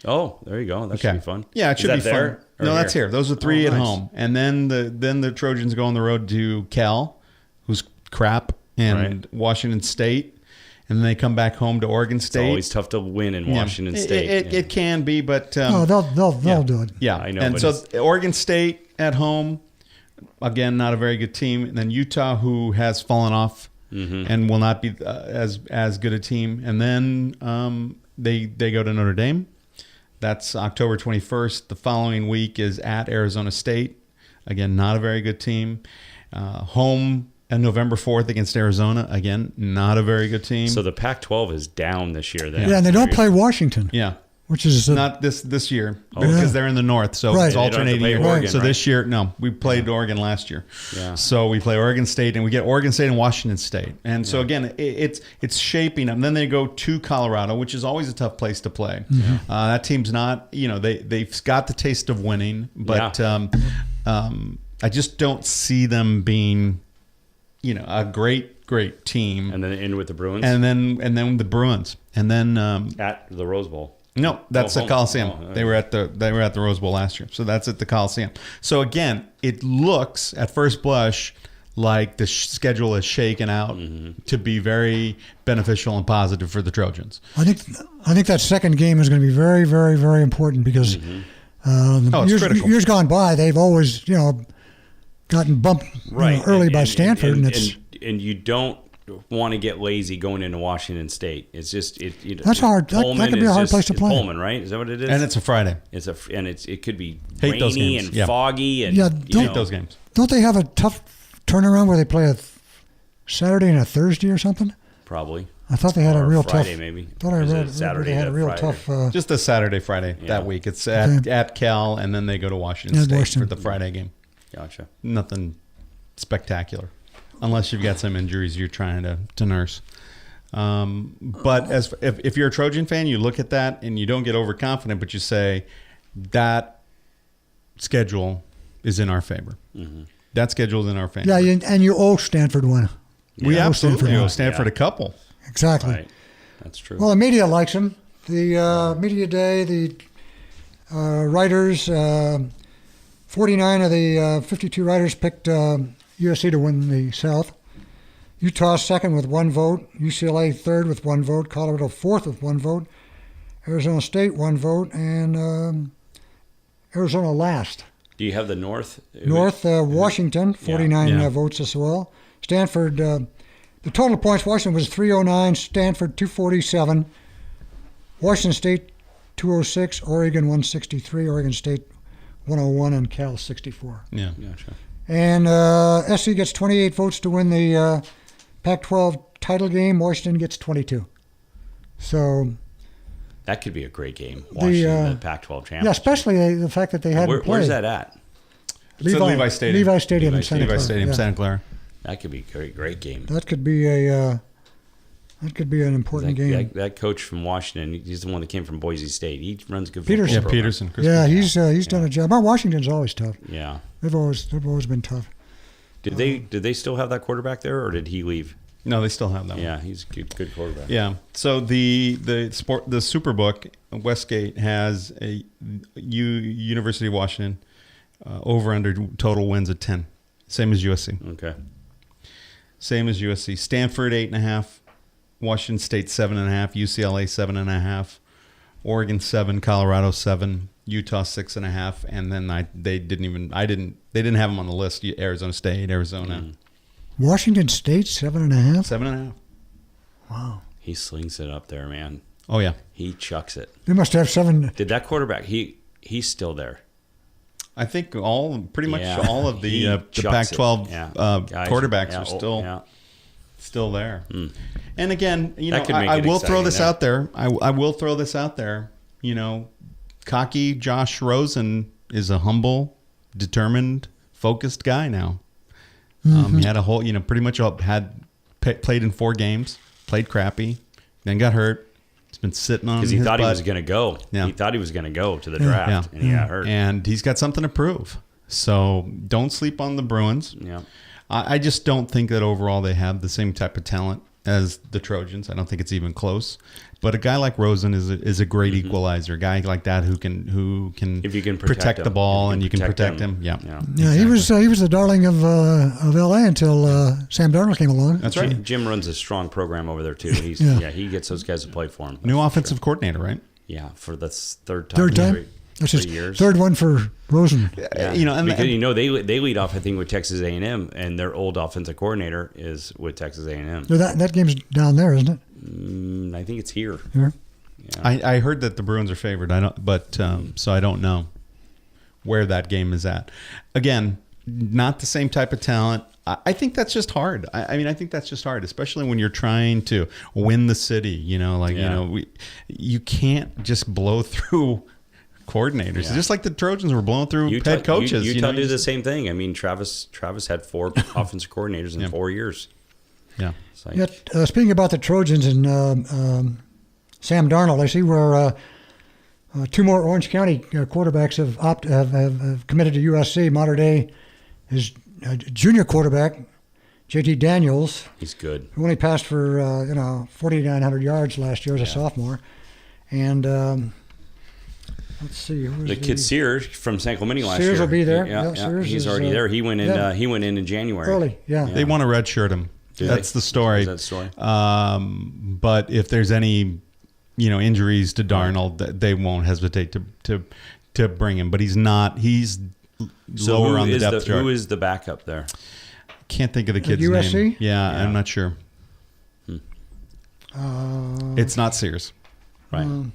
S3: Oh, there you go. That should be fun.
S2: Yeah, it should be
S3: fun.
S2: No, that's here. Those are 3 at
S3: nice.
S2: home, and then the Trojans go on the road to Cal, who's crap, and Washington State, and then they come back home to Oregon State.
S3: It's always tough to win in Washington State.
S2: It can be, but
S1: they'll do it.
S2: Yeah,
S3: I know.
S2: And so Oregon State at home, again, not a very good team, and then Utah, who has fallen off and will not be as good a team, and then they go to Notre Dame. That's October 21st. The following week is at Arizona State. Again, not a very good team. Home on November 4th against Arizona. Again, not a very good team.
S3: So the Pac-12 is down this year. Then.
S1: Yeah, and they don't play Washington.
S2: Yeah.
S1: Which is
S2: not this year because they're in the north, so it's alternating year.
S3: Oregon,
S2: so this year, no, we played Oregon last year. Yeah. So we play Oregon State, and we get Oregon State and Washington State. And so again, it's shaping up. And then they go to Colorado, which is always a tough place to play. That team's not, they've got the taste of winning, but I just don't see them being, a great team.
S3: And then end with the Bruins.
S2: And then the Bruins, and then
S3: at the Rose Bowl.
S2: No, that's the Coliseum. They were at the Rose Bowl last year, so that's at the Coliseum. So again, it looks at first blush like the schedule is shaken out to be very beneficial and positive for the Trojans.
S1: I think that second game is going to be very, very, very important because years gone by, they've always gotten bumped early by Stanford,
S3: and you don't want to get lazy going into Washington State. It's just
S1: that's hard. That could be a hard place to play.
S3: Pullman, right? Is that what it is?
S2: And it's a Friday.
S3: It could be
S2: Hate those
S3: rainy
S2: games.
S3: and foggy and
S2: hate those games.
S1: Don't they have a tough turnaround where they play a Saturday and a Thursday or something?
S3: Probably.
S1: I thought they had a real
S3: Friday,
S1: tough.
S3: Maybe.
S1: I thought I read they had a real tough.
S2: Just the Saturday, Friday that week. It's at Cal, and then they go to Washington State for the Friday game.
S3: Gotcha.
S2: Nothing spectacular, unless you've got some injuries you're trying to nurse. But if you're a Trojan fan, you look at that and you don't get overconfident, but you say that schedule is in our favor. Mm-hmm. That schedule is in our favor.
S1: Yeah, and you owe Stanford one.
S2: We absolutely owe Stanford
S3: Yeah.
S2: a couple.
S1: Exactly.
S3: Right. That's true.
S1: Well, the media likes him. The media day, the writers, 49 of the 52 writers picked USC to win the South. Utah second with 1 vote. UCLA third with 1 vote. Colorado fourth with 1 vote. Arizona State 1 vote. And Arizona last.
S3: Do you have the North?
S1: Washington, 49
S2: Yeah.
S1: votes as well. Stanford, the total points, Washington was 309, Stanford 247, Washington State 206, Oregon 163, Oregon State 101, and Cal 64.
S2: Yeah.
S3: Gotcha.
S1: And SC gets 28 votes to win the Pac-12 title game. Washington gets 22. So
S3: That could be a great game. Washington, the Pac-12 champions.
S1: yeah, especially the fact that they hadn't played.
S3: Where's that at?
S2: It's at Levi Stadium.
S1: Levi Stadium in Santa
S2: Levi
S1: Clara.
S2: Stadium,
S1: yeah.
S2: Santa Clara.
S3: That could be a great game.
S1: That could be an important game.
S3: That coach from Washington, he's the one that came from Boise State. He runs a good
S1: Peterson.
S3: football program.
S2: Peterson. Chris
S1: Yeah,
S2: Peterson.
S1: he's done a job. But Washington's always tough.
S3: Yeah.
S1: They've always been tough.
S3: Did they still have that quarterback there, or did he leave?
S2: No, they still have that one.
S3: Yeah, he's a good quarterback.
S2: Yeah. So the Superbook, Westgate has a University of Washington over under total wins at 10, same as USC.
S3: Okay.
S2: Same as USC. Stanford 8.5, Washington State 7.5, UCLA 7.5, Oregon 7, Colorado 7, Utah 6.5, and then they didn't have them on the list. Arizona State, Arizona
S1: Washington State 7.5.
S2: 7.5.
S1: Wow.
S3: He slings it up there, man.
S2: Oh yeah.
S3: He chucks it.
S1: They must have 7.
S3: Did that quarterback? He's still there.
S2: I think pretty much
S3: Yeah.
S2: all of
S3: He
S2: the
S3: chucks
S2: Pac-12
S3: it. Yeah. Guys,
S2: quarterbacks
S3: yeah,
S2: are still there. And again,
S3: That could make
S2: I
S3: it
S2: will throw
S3: exciting
S2: this
S3: there.
S2: out there. I will throw this out there. Cocky Josh Rosen is a humble, determined, focused guy now. He had a whole, pretty much played in 4 games, played crappy, then got hurt. He's been sitting on
S3: Because
S2: his
S3: he thought
S2: butt.
S3: he was going to go.
S2: Yeah.
S3: He thought he was going to go to the draft, and he got hurt.
S2: And he's got something to prove. So don't sleep on the Bruins.
S3: Yeah.
S2: I just don't think that overall they have the same type of talent as the Trojans. I don't think it's even close. But a guy like Rosen is a great equalizer. A guy like that who can
S3: If you can
S2: protect the
S3: him,
S2: ball
S3: if
S2: and you can protect him. Yeah.
S1: Yeah, he was the darling of LA until Sam Darnold came along.
S2: That's right.
S3: Jim runs a strong program over there too. He gets those guys to play for him.
S2: New offensive coordinator, right?
S3: Yeah, for the third time.
S1: Third time?
S3: in
S1: That's
S3: three
S1: his
S3: years.
S1: third one for Rosen.
S3: Yeah.
S2: And
S3: Because they lead off, I think, with Texas A&M, and their old offensive coordinator is with Texas A&M.
S1: So that game's down there, isn't it?
S3: I think it's here.
S1: Here.
S3: Yeah.
S2: I heard that the Bruins are favored. So I don't know where that game is at. Again, not the same type of talent. I think that's just hard. I think that's just hard, especially when you're trying to win the city. You can't just blow through coordinators.
S3: Yeah.
S2: Just like the Trojans were blowing through head coaches.
S3: Utah did the same thing. I mean, Travis had 4 offensive coordinators in 4 years.
S2: Yeah.
S3: It's like,
S1: Yet, speaking about the Trojans and Sam Darnold, I see where 2 more Orange County quarterbacks have committed to USC. Mater Dei, his junior quarterback, J.T. Daniels,
S3: he's good.
S1: who only passed for 4,900 yards last year as a sophomore, and let's see, who's
S3: The kid Sears from San Clemente last year.
S1: Sears will be there.
S3: Yeah,
S1: Yeah, Sears
S3: he's
S1: is,
S3: already there. He went in.
S1: yeah.
S3: He went in January.
S1: early. Yeah.
S2: They want to redshirt him. That's the story.
S3: Is that the story?
S2: But if there's any, injuries to Darnold, they won't hesitate to bring him. But he's not. He's lower on the depth chart.
S3: Who is the backup there?
S2: Can't think of the kid's
S1: USC?
S2: name. Yeah, I'm not sure. It's not Sears.
S3: Right.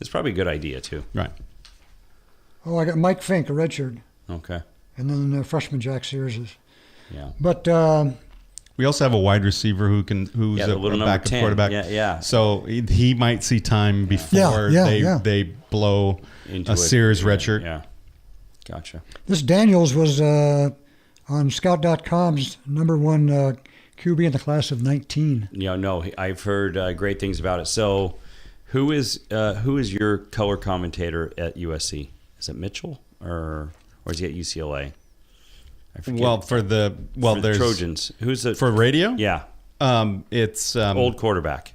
S3: It's probably a good idea too.
S2: Right.
S1: I got Mike Fink, a redshirt,
S3: Okay.
S1: and then freshman Jack Sears is.
S3: Yeah.
S1: But
S2: We also have a wide receiver who's
S3: Yeah, the
S2: a
S3: little number
S2: backup
S3: 10.
S2: quarterback.
S3: Yeah.
S2: So he might see time before they blow
S3: Into
S2: a Sears redshirt.
S3: Yeah. Gotcha.
S1: this Daniels was on Scout.com's #1 QB in the class of 19.
S3: No, I've heard great things about it. So, who is your color commentator at USC? Is it Mitchell or is he at UCLA? I forget.
S2: For there's
S3: Trojans. Who's the
S2: for radio?
S3: Yeah,
S2: it's
S3: old quarterback.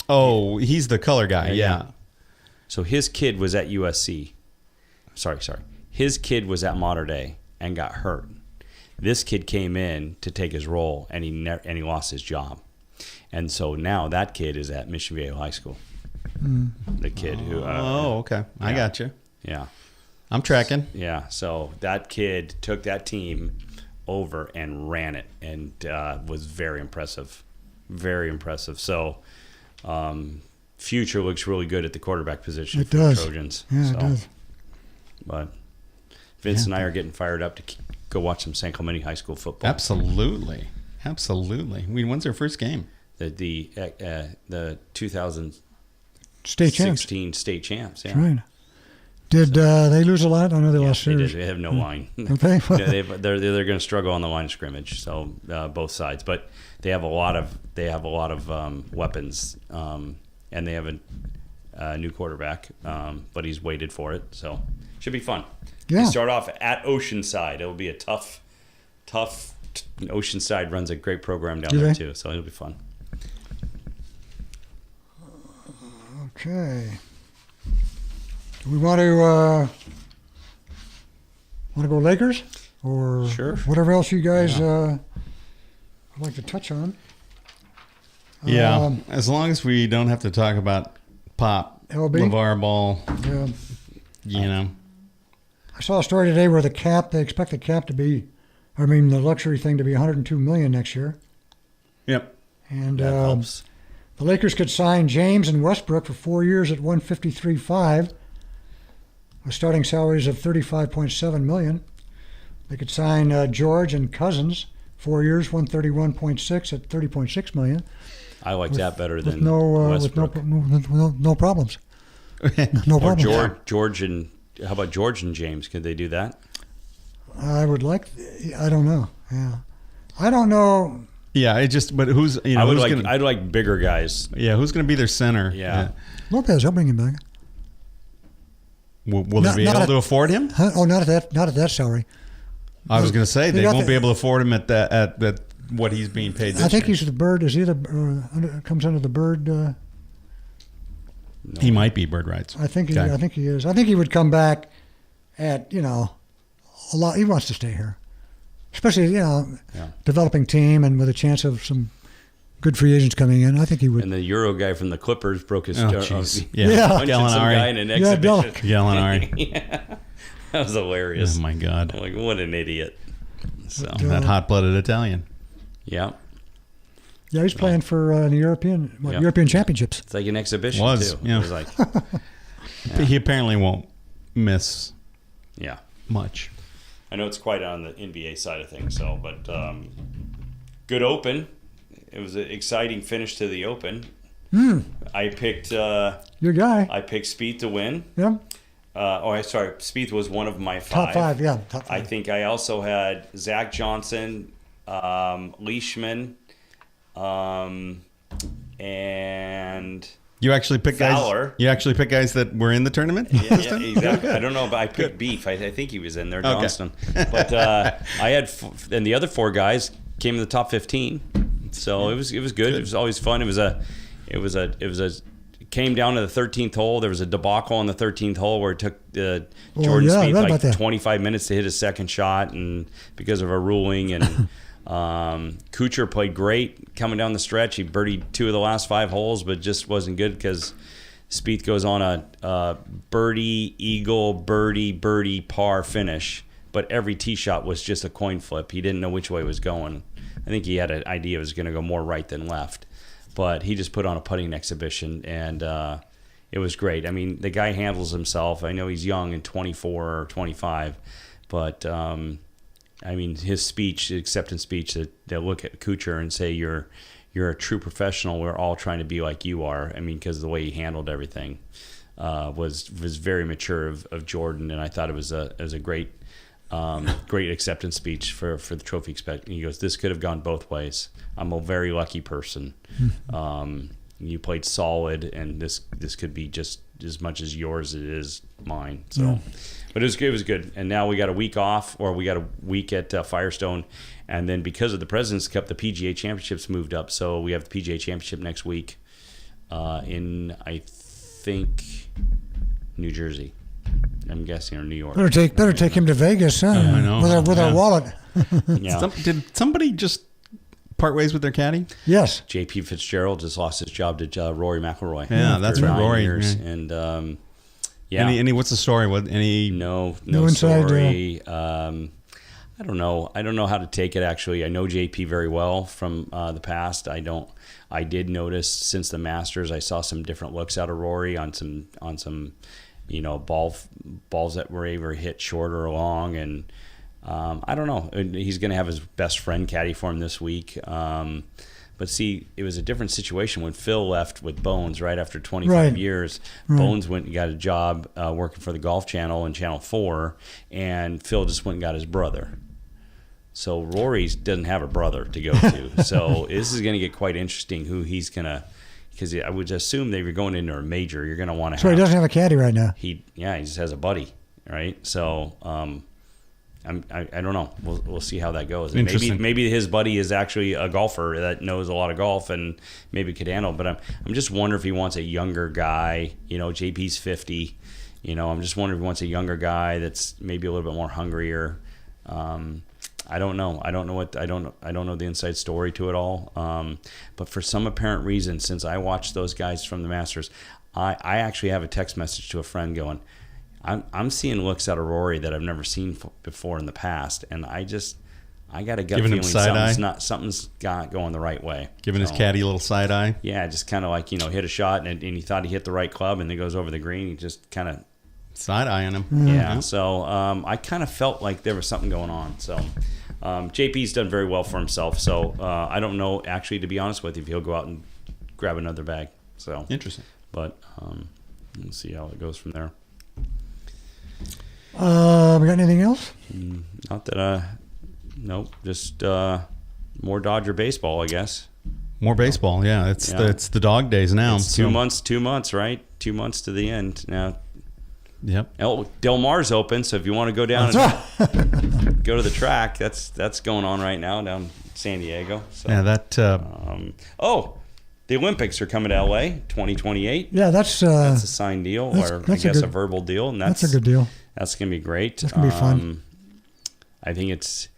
S2: Oh, he's the color guy. Yeah.
S3: So his kid was at USC. Sorry. His kid was at Mater Dei and got hurt. This kid came in to take his role, and he lost his job. And so now that kid is at Mission Viejo High School. The kid who.
S2: Okay. I got you.
S3: Yeah.
S2: I'm tracking.
S3: Yeah. So that kid took that team over and ran it, and was very impressive. Very impressive. So, future looks really good at the quarterback position
S1: It
S3: for
S1: does.
S3: the Trojans.
S1: Yeah,
S3: so,
S1: it does.
S3: But Vince and I are getting fired up to go watch some San Clemente High School football.
S2: Absolutely. When's their first game?
S3: The 2016
S1: State champs.
S3: state champs. Yeah.
S1: That's right. Did they lose a lot? I know they lost
S3: They
S1: series.
S3: did. They have no line.
S1: Okay.
S3: They're going to struggle on the line of scrimmage. So both sides, but they have a lot of weapons, and they have a new quarterback, but he's waited for it, so should be fun.
S1: Yeah.
S3: You start off at Oceanside. It'll be a tough. Oceanside runs a great program down there too, so it'll be fun.
S1: Okay. Do we want to go Lakers or
S3: Sure.
S1: whatever else you guys would like to touch on?
S2: Yeah. As long as we don't have to talk about Pop,
S1: LB?
S2: LeVar Ball,
S1: Yeah. I saw a story today where they expect the cap to be, the luxury thing to be $102 million next year.
S2: Yep.
S1: And
S3: That helps.
S1: the Lakers could sign James and Westbrook for 4 years at $153.5, with starting salaries of $35.7 million. They could sign George and Cousins, 4 years, $131.6 at $30.6 million.
S3: I like that better
S1: With
S3: than
S1: no
S3: Westbrook.
S1: no problems. No
S3: Or
S1: problems.
S3: George and how about George and James? Could they do that?
S1: I don't know. Yeah, I don't know.
S2: Yeah. But who's
S3: I'd like bigger guys.
S2: Yeah. Who's going to be their center?
S3: Yeah.
S1: Lopez, I'll bring him back.
S2: Will they be able to afford him?
S1: Huh? Oh, not at that salary.
S2: I was going to say they
S1: got
S2: won't
S1: the-
S2: be able to afford him at what he's being paid. This
S1: I think
S2: year.
S1: he's the Bird. Is he comes under the Bird?
S2: He might be bird rights.
S1: I think he
S2: Okay.
S1: is. I think he would come back at a lot. He wants to stay here, especially developing team and with a chance of some good free agents coming in. I think he would.
S3: And the Euro guy from the Clippers broke his
S2: jeez.
S1: Yeah.
S3: punching some
S2: Gallinari.
S3: guy in an exhibition.
S2: Gallinari.
S3: Yeah. That was hilarious.
S2: Oh my God.
S3: I'm like, what an idiot. So
S2: That hot-blooded Italian.
S3: yeah,
S1: Yeah, he's playing for the European
S3: Yeah.
S1: European Championships.
S3: it's like an exhibition
S2: Was,
S3: too.
S2: yeah.
S3: It was like,
S2: He apparently won't miss
S3: yeah.
S2: much.
S3: I know it's quite on the NBA side of things. So, but good Open. It was an exciting finish to the Open. I picked
S1: Your guy.
S3: I picked Spieth to win.
S1: Yeah.
S3: Spieth was one of my five.
S1: Top five. Yeah. Top
S3: I
S1: five.
S3: think I also had Zach Johnson, Leishman, and
S2: You actually pick
S3: Fowler.
S2: guys. You actually pick guys that were in the tournament.
S3: yeah, exactly. I don't know, but I picked Beef. I think he was in there, Johnston. But I had, and the other four guys came in the top 15. So it was good. It was always fun. It came down to the 13th hole. There was a debacle on the 13th hole where it took Jordan
S1: I
S3: Spieth
S1: read about
S3: like
S1: that.
S3: 25 minutes to hit his second shot, and because of a ruling. And Kuchar played great coming down the stretch. He birdied 2 of the last 5 holes, but just wasn't good because Spieth goes on a birdie, eagle, birdie, par finish. But every tee shot was just a coin flip. He didn't know which way it was going. I think he had an idea it was going to go more right than left. But he just put on a putting exhibition, and it was great. I mean, the guy handles himself. I know he's young and 24 or 25, but I mean, his speech, acceptance speech, that they'll look at Kuchar and say, you're a true professional. We're all trying to be like you are. I mean, because the way he handled everything was very mature of Jordan, and I thought it was a great great acceptance speech for the trophy. He goes, "This could have gone both ways. I'm a very lucky person. You played solid, and this could be just as much as yours it is mine." So, but it was good. And now we got a week off, or we got a week at Firestone, and then because of the President's Cup, the PGA Championships moved up. So we have the PGA Championship next week in, I think, New Jersey. I'm guessing, or New York.
S1: Better take him to Vegas, huh?
S2: I know.
S1: With our wallet.
S3: Yeah.
S2: Did somebody just part ways with their caddy?
S1: Yes.
S3: J.P. Fitzgerald just lost his job to Rory McIlroy.
S2: Yeah, that's right,
S3: 9
S2: Rory.
S3: years.
S2: Yeah.
S3: And yeah,
S2: Any what's the story? What any?
S3: no
S1: inside,
S3: story. I don't know. I don't know how to take it. Actually, I know JP very well from the past. I did notice since the Masters, I saw some different looks out of Rory on some balls that were either hit short or long, and I don't know. He's going to have his best friend caddy for him this week. But see, it was a different situation when Phil left with Bones right after 25 years. Bones went and got a job working for the Golf Channel and Channel 4, and Phil just went and got his brother. So Rory doesn't have a brother to go to. So this is going to get quite interesting who he's going to, because I would assume they were going into a major. You're going to want to
S1: So he doesn't have a caddy right now.
S3: He just has a buddy, right? So I don't know. We'll see how that goes. And maybe his buddy is actually a golfer that knows a lot of golf and maybe could handle. But I'm just wondering if he wants a younger guy. JP's 50. I'm just wondering if he wants a younger guy that's maybe a little bit more hungrier. I don't know. I don't know the inside story to it all. But for some apparent reason, since I watched those guys from the Masters, I actually have a text message to a friend going, I'm seeing looks out of Rory that I've never seen before in the past, and I got a gut feeling something's not going the right way.
S2: Giving his caddy a little side eye.
S3: Yeah, just kind of like hit a shot and he thought he hit the right club, and then goes over the green. He just kind of
S2: side eyeing him.
S3: Yeah. So I kind of felt like there was something going on. So JP's done very well for himself. So I don't know, actually, to be honest with you, if he'll go out and grab another bag. So
S2: interesting.
S3: But we'll see how it goes from there.
S1: We got anything else?
S3: Not that nope. Just more Dodger baseball, I guess.
S2: More baseball, yeah. It's the dog days now.
S3: It's 2 months, right? 2 months to the end now.
S2: Yep.
S3: Del Mar's open, so if you want to go down and go to the track, that's going on right now down in San Diego. So,
S2: yeah, that.
S3: The Olympics are coming to LA 2028.
S1: Yeah, that's
S3: a signed deal, or I guess a verbal deal, and that's
S1: a good deal.
S3: That's gonna be great.
S1: That's gonna be fun.
S3: I think it's,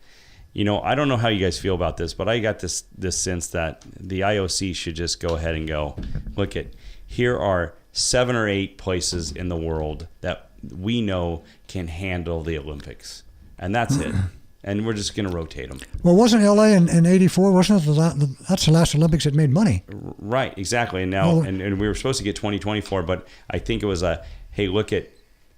S3: I don't know how you guys feel about this, but I got this sense that the IOC should just go ahead and go, look at, here are 7 or 8 places in the world that we know can handle the Olympics, and that's it. And we're just going to rotate them.
S1: Well, wasn't LA in '84? Wasn't it that's the last Olympics that made money?
S3: Right, exactly. And now, and we were supposed to get 2024, but I think it was hey, look at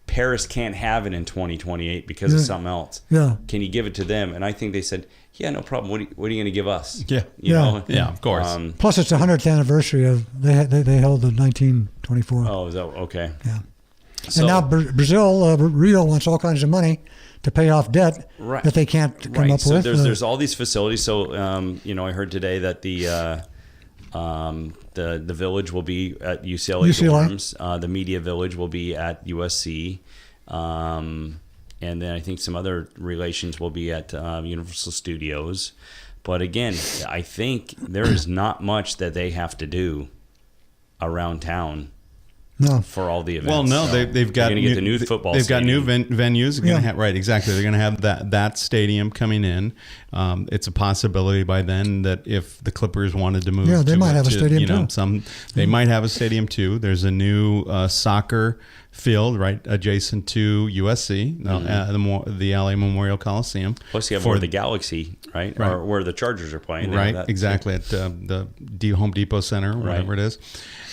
S3: Paris can't have it in 2028 because of something else.
S1: Yeah.
S3: Can you give it to them? And I think they said, yeah, no problem. What are you going to give us?
S2: Yeah.
S3: Yeah,
S2: of course.
S1: Plus, it's the 100th anniversary of they held the 1924.
S3: Oh, is that okay?
S1: Yeah.
S3: So,
S1: and now Brazil, Rio wants all kinds of money to pay off debt that they can't come up
S3: so
S1: with.
S3: There's all these facilities. So I heard today that the village will be at UCLA dorms. The media village will be at USC, and then I think some other relations will be at Universal Studios. But again, I think there is not much that they have to do around town.
S1: No.
S3: For all the events.
S2: Well, no, they've got
S3: going to get the new football.
S2: They've
S3: stadium.
S2: got new venues. Right, exactly. They're going to have that stadium coming in. It's a possibility by then that if the Clippers wanted to move,
S1: they might have a stadium too.
S2: They might have a stadium too. There's a new soccer field right adjacent to USC, the LA Memorial Coliseum.
S3: Plus, you have where the Galaxy, right, or where the Chargers are playing.
S2: Right, exactly at the Home Depot Center, whatever it is.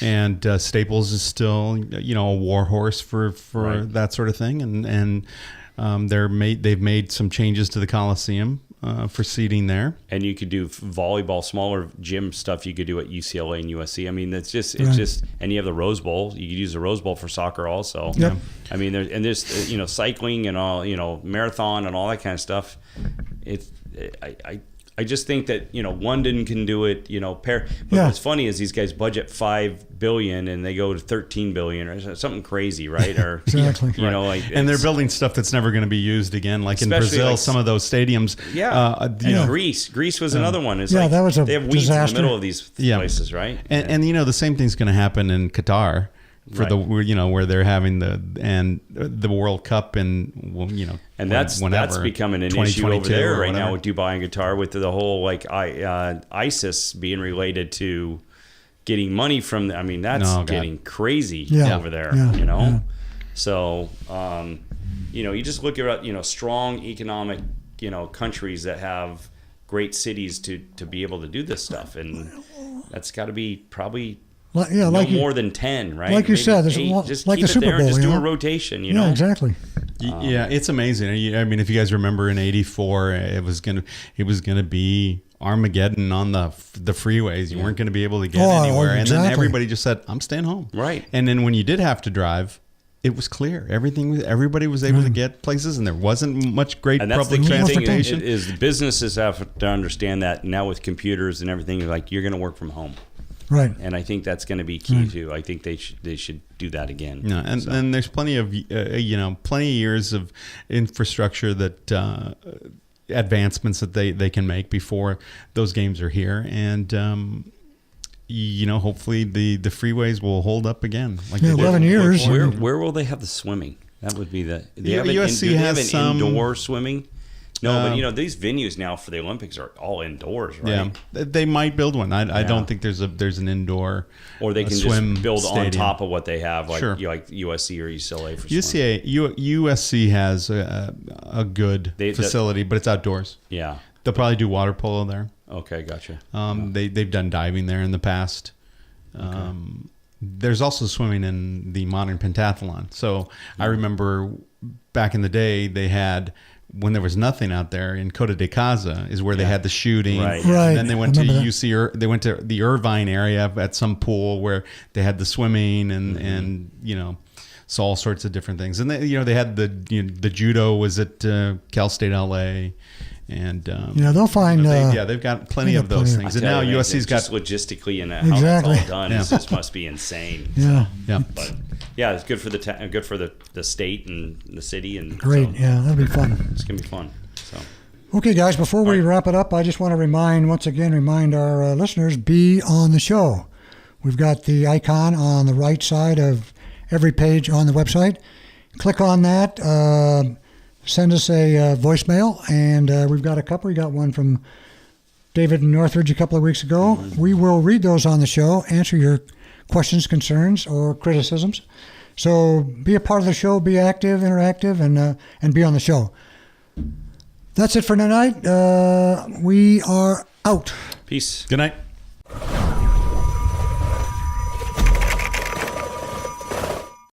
S2: And Staples is still, a war horse for that sort of thing, and they've made some changes to the Coliseum for seating there.
S3: And you could do volleyball, smaller gym stuff you could do at UCLA and USC. I mean, it's just, and you have the Rose Bowl. You could use the Rose Bowl for soccer also.
S1: Yep.
S3: I mean, there's cycling and all, marathon and all that kind of stuff. I just think that London can do it. But what's funny is these guys budget $5 billion and they go to $13 billion or something crazy, right? Or
S1: Exactly.
S2: And they're building stuff that's never going to be used again. Like in Brazil, some of those stadiums.
S3: Yeah. And Greece was another one. It's
S1: that was a
S3: they have weeds
S1: disaster.
S3: in the middle of these places, right?
S2: And the same thing's going to happen in Qatar. For where they're having the World Cup and
S3: and that's becoming an issue over there right now with Dubai and Qatar, with the whole ISIS being related to getting money from. I mean, that's getting crazy over there.
S1: Yeah.
S3: So you just look at strong economic countries that have great cities to be able to do this stuff, and that's got to be probably. More than 10, right?
S1: Like you said, there's
S3: just
S1: like
S3: keep
S1: the
S3: it
S1: Super
S3: there
S1: Bowl.
S3: And just do a rotation,
S1: Yeah, exactly.
S2: Yeah, it's amazing. I mean, if you guys remember in '84, it was gonna be Armageddon on the freeways. You weren't going to be able to get anywhere, and then everybody just said, "I'm staying home."
S3: Right.
S2: And then when you did have to drive, it was clear. Everybody was able to get places, and there wasn't much great public transportation.
S3: Is the businesses have to understand that now with computers and everything, like you're going to work from home.
S1: Right.
S3: And I think that's going to be key too. I think they should do that again.
S2: Yeah, and there's plenty of plenty of years of infrastructure that advancements that they can make before those games are here, and hopefully the freeways will hold up again. Like
S1: 11 years.
S3: Where will they have the swimming? That would be the
S2: USC has some
S3: indoor swimming. No, but these venues now for the Olympics are all indoors, right?
S2: Yeah, they might build one. I don't think there's an indoor
S3: or they can
S2: swim
S3: just build
S2: stadium
S3: on top of what they have, like like USC or UCLA for swimming.
S2: USC has a good facility, but it's outdoors.
S3: Yeah,
S2: they'll probably do water polo there.
S3: Okay, gotcha.
S2: They've done diving there in the past. Okay. There's also swimming in the modern pentathlon. So I remember back in the day they had. When there was nothing out there in Costa de Casa is where they had the shooting.
S1: Right.
S2: And then they went to UC. They went to the Irvine area at some pool where they had the swimming and so all sorts of different things. And they had the judo was at Cal State LA. And
S1: they'll find
S2: they've got plenty of those things. And now USC's got
S3: logistically and how it's all done. It just must be insane.
S1: Yeah.
S3: But it's good for good for the state and the city and
S1: great. That'll be fun.
S3: It's gonna be fun. So
S1: okay, guys. Before we wrap it up, I just want to remind our listeners: be on the show. We've got the icon on the right side of every page on the website. Click on that. Send us a voicemail, and we've got a couple. We got one from David in Northridge a couple of weeks ago. We will read those on the show, answer your questions, concerns, or criticisms. So be a part of the show, be active, interactive, and be on the show. That's it for tonight. We are out.
S3: Peace.
S2: Good night.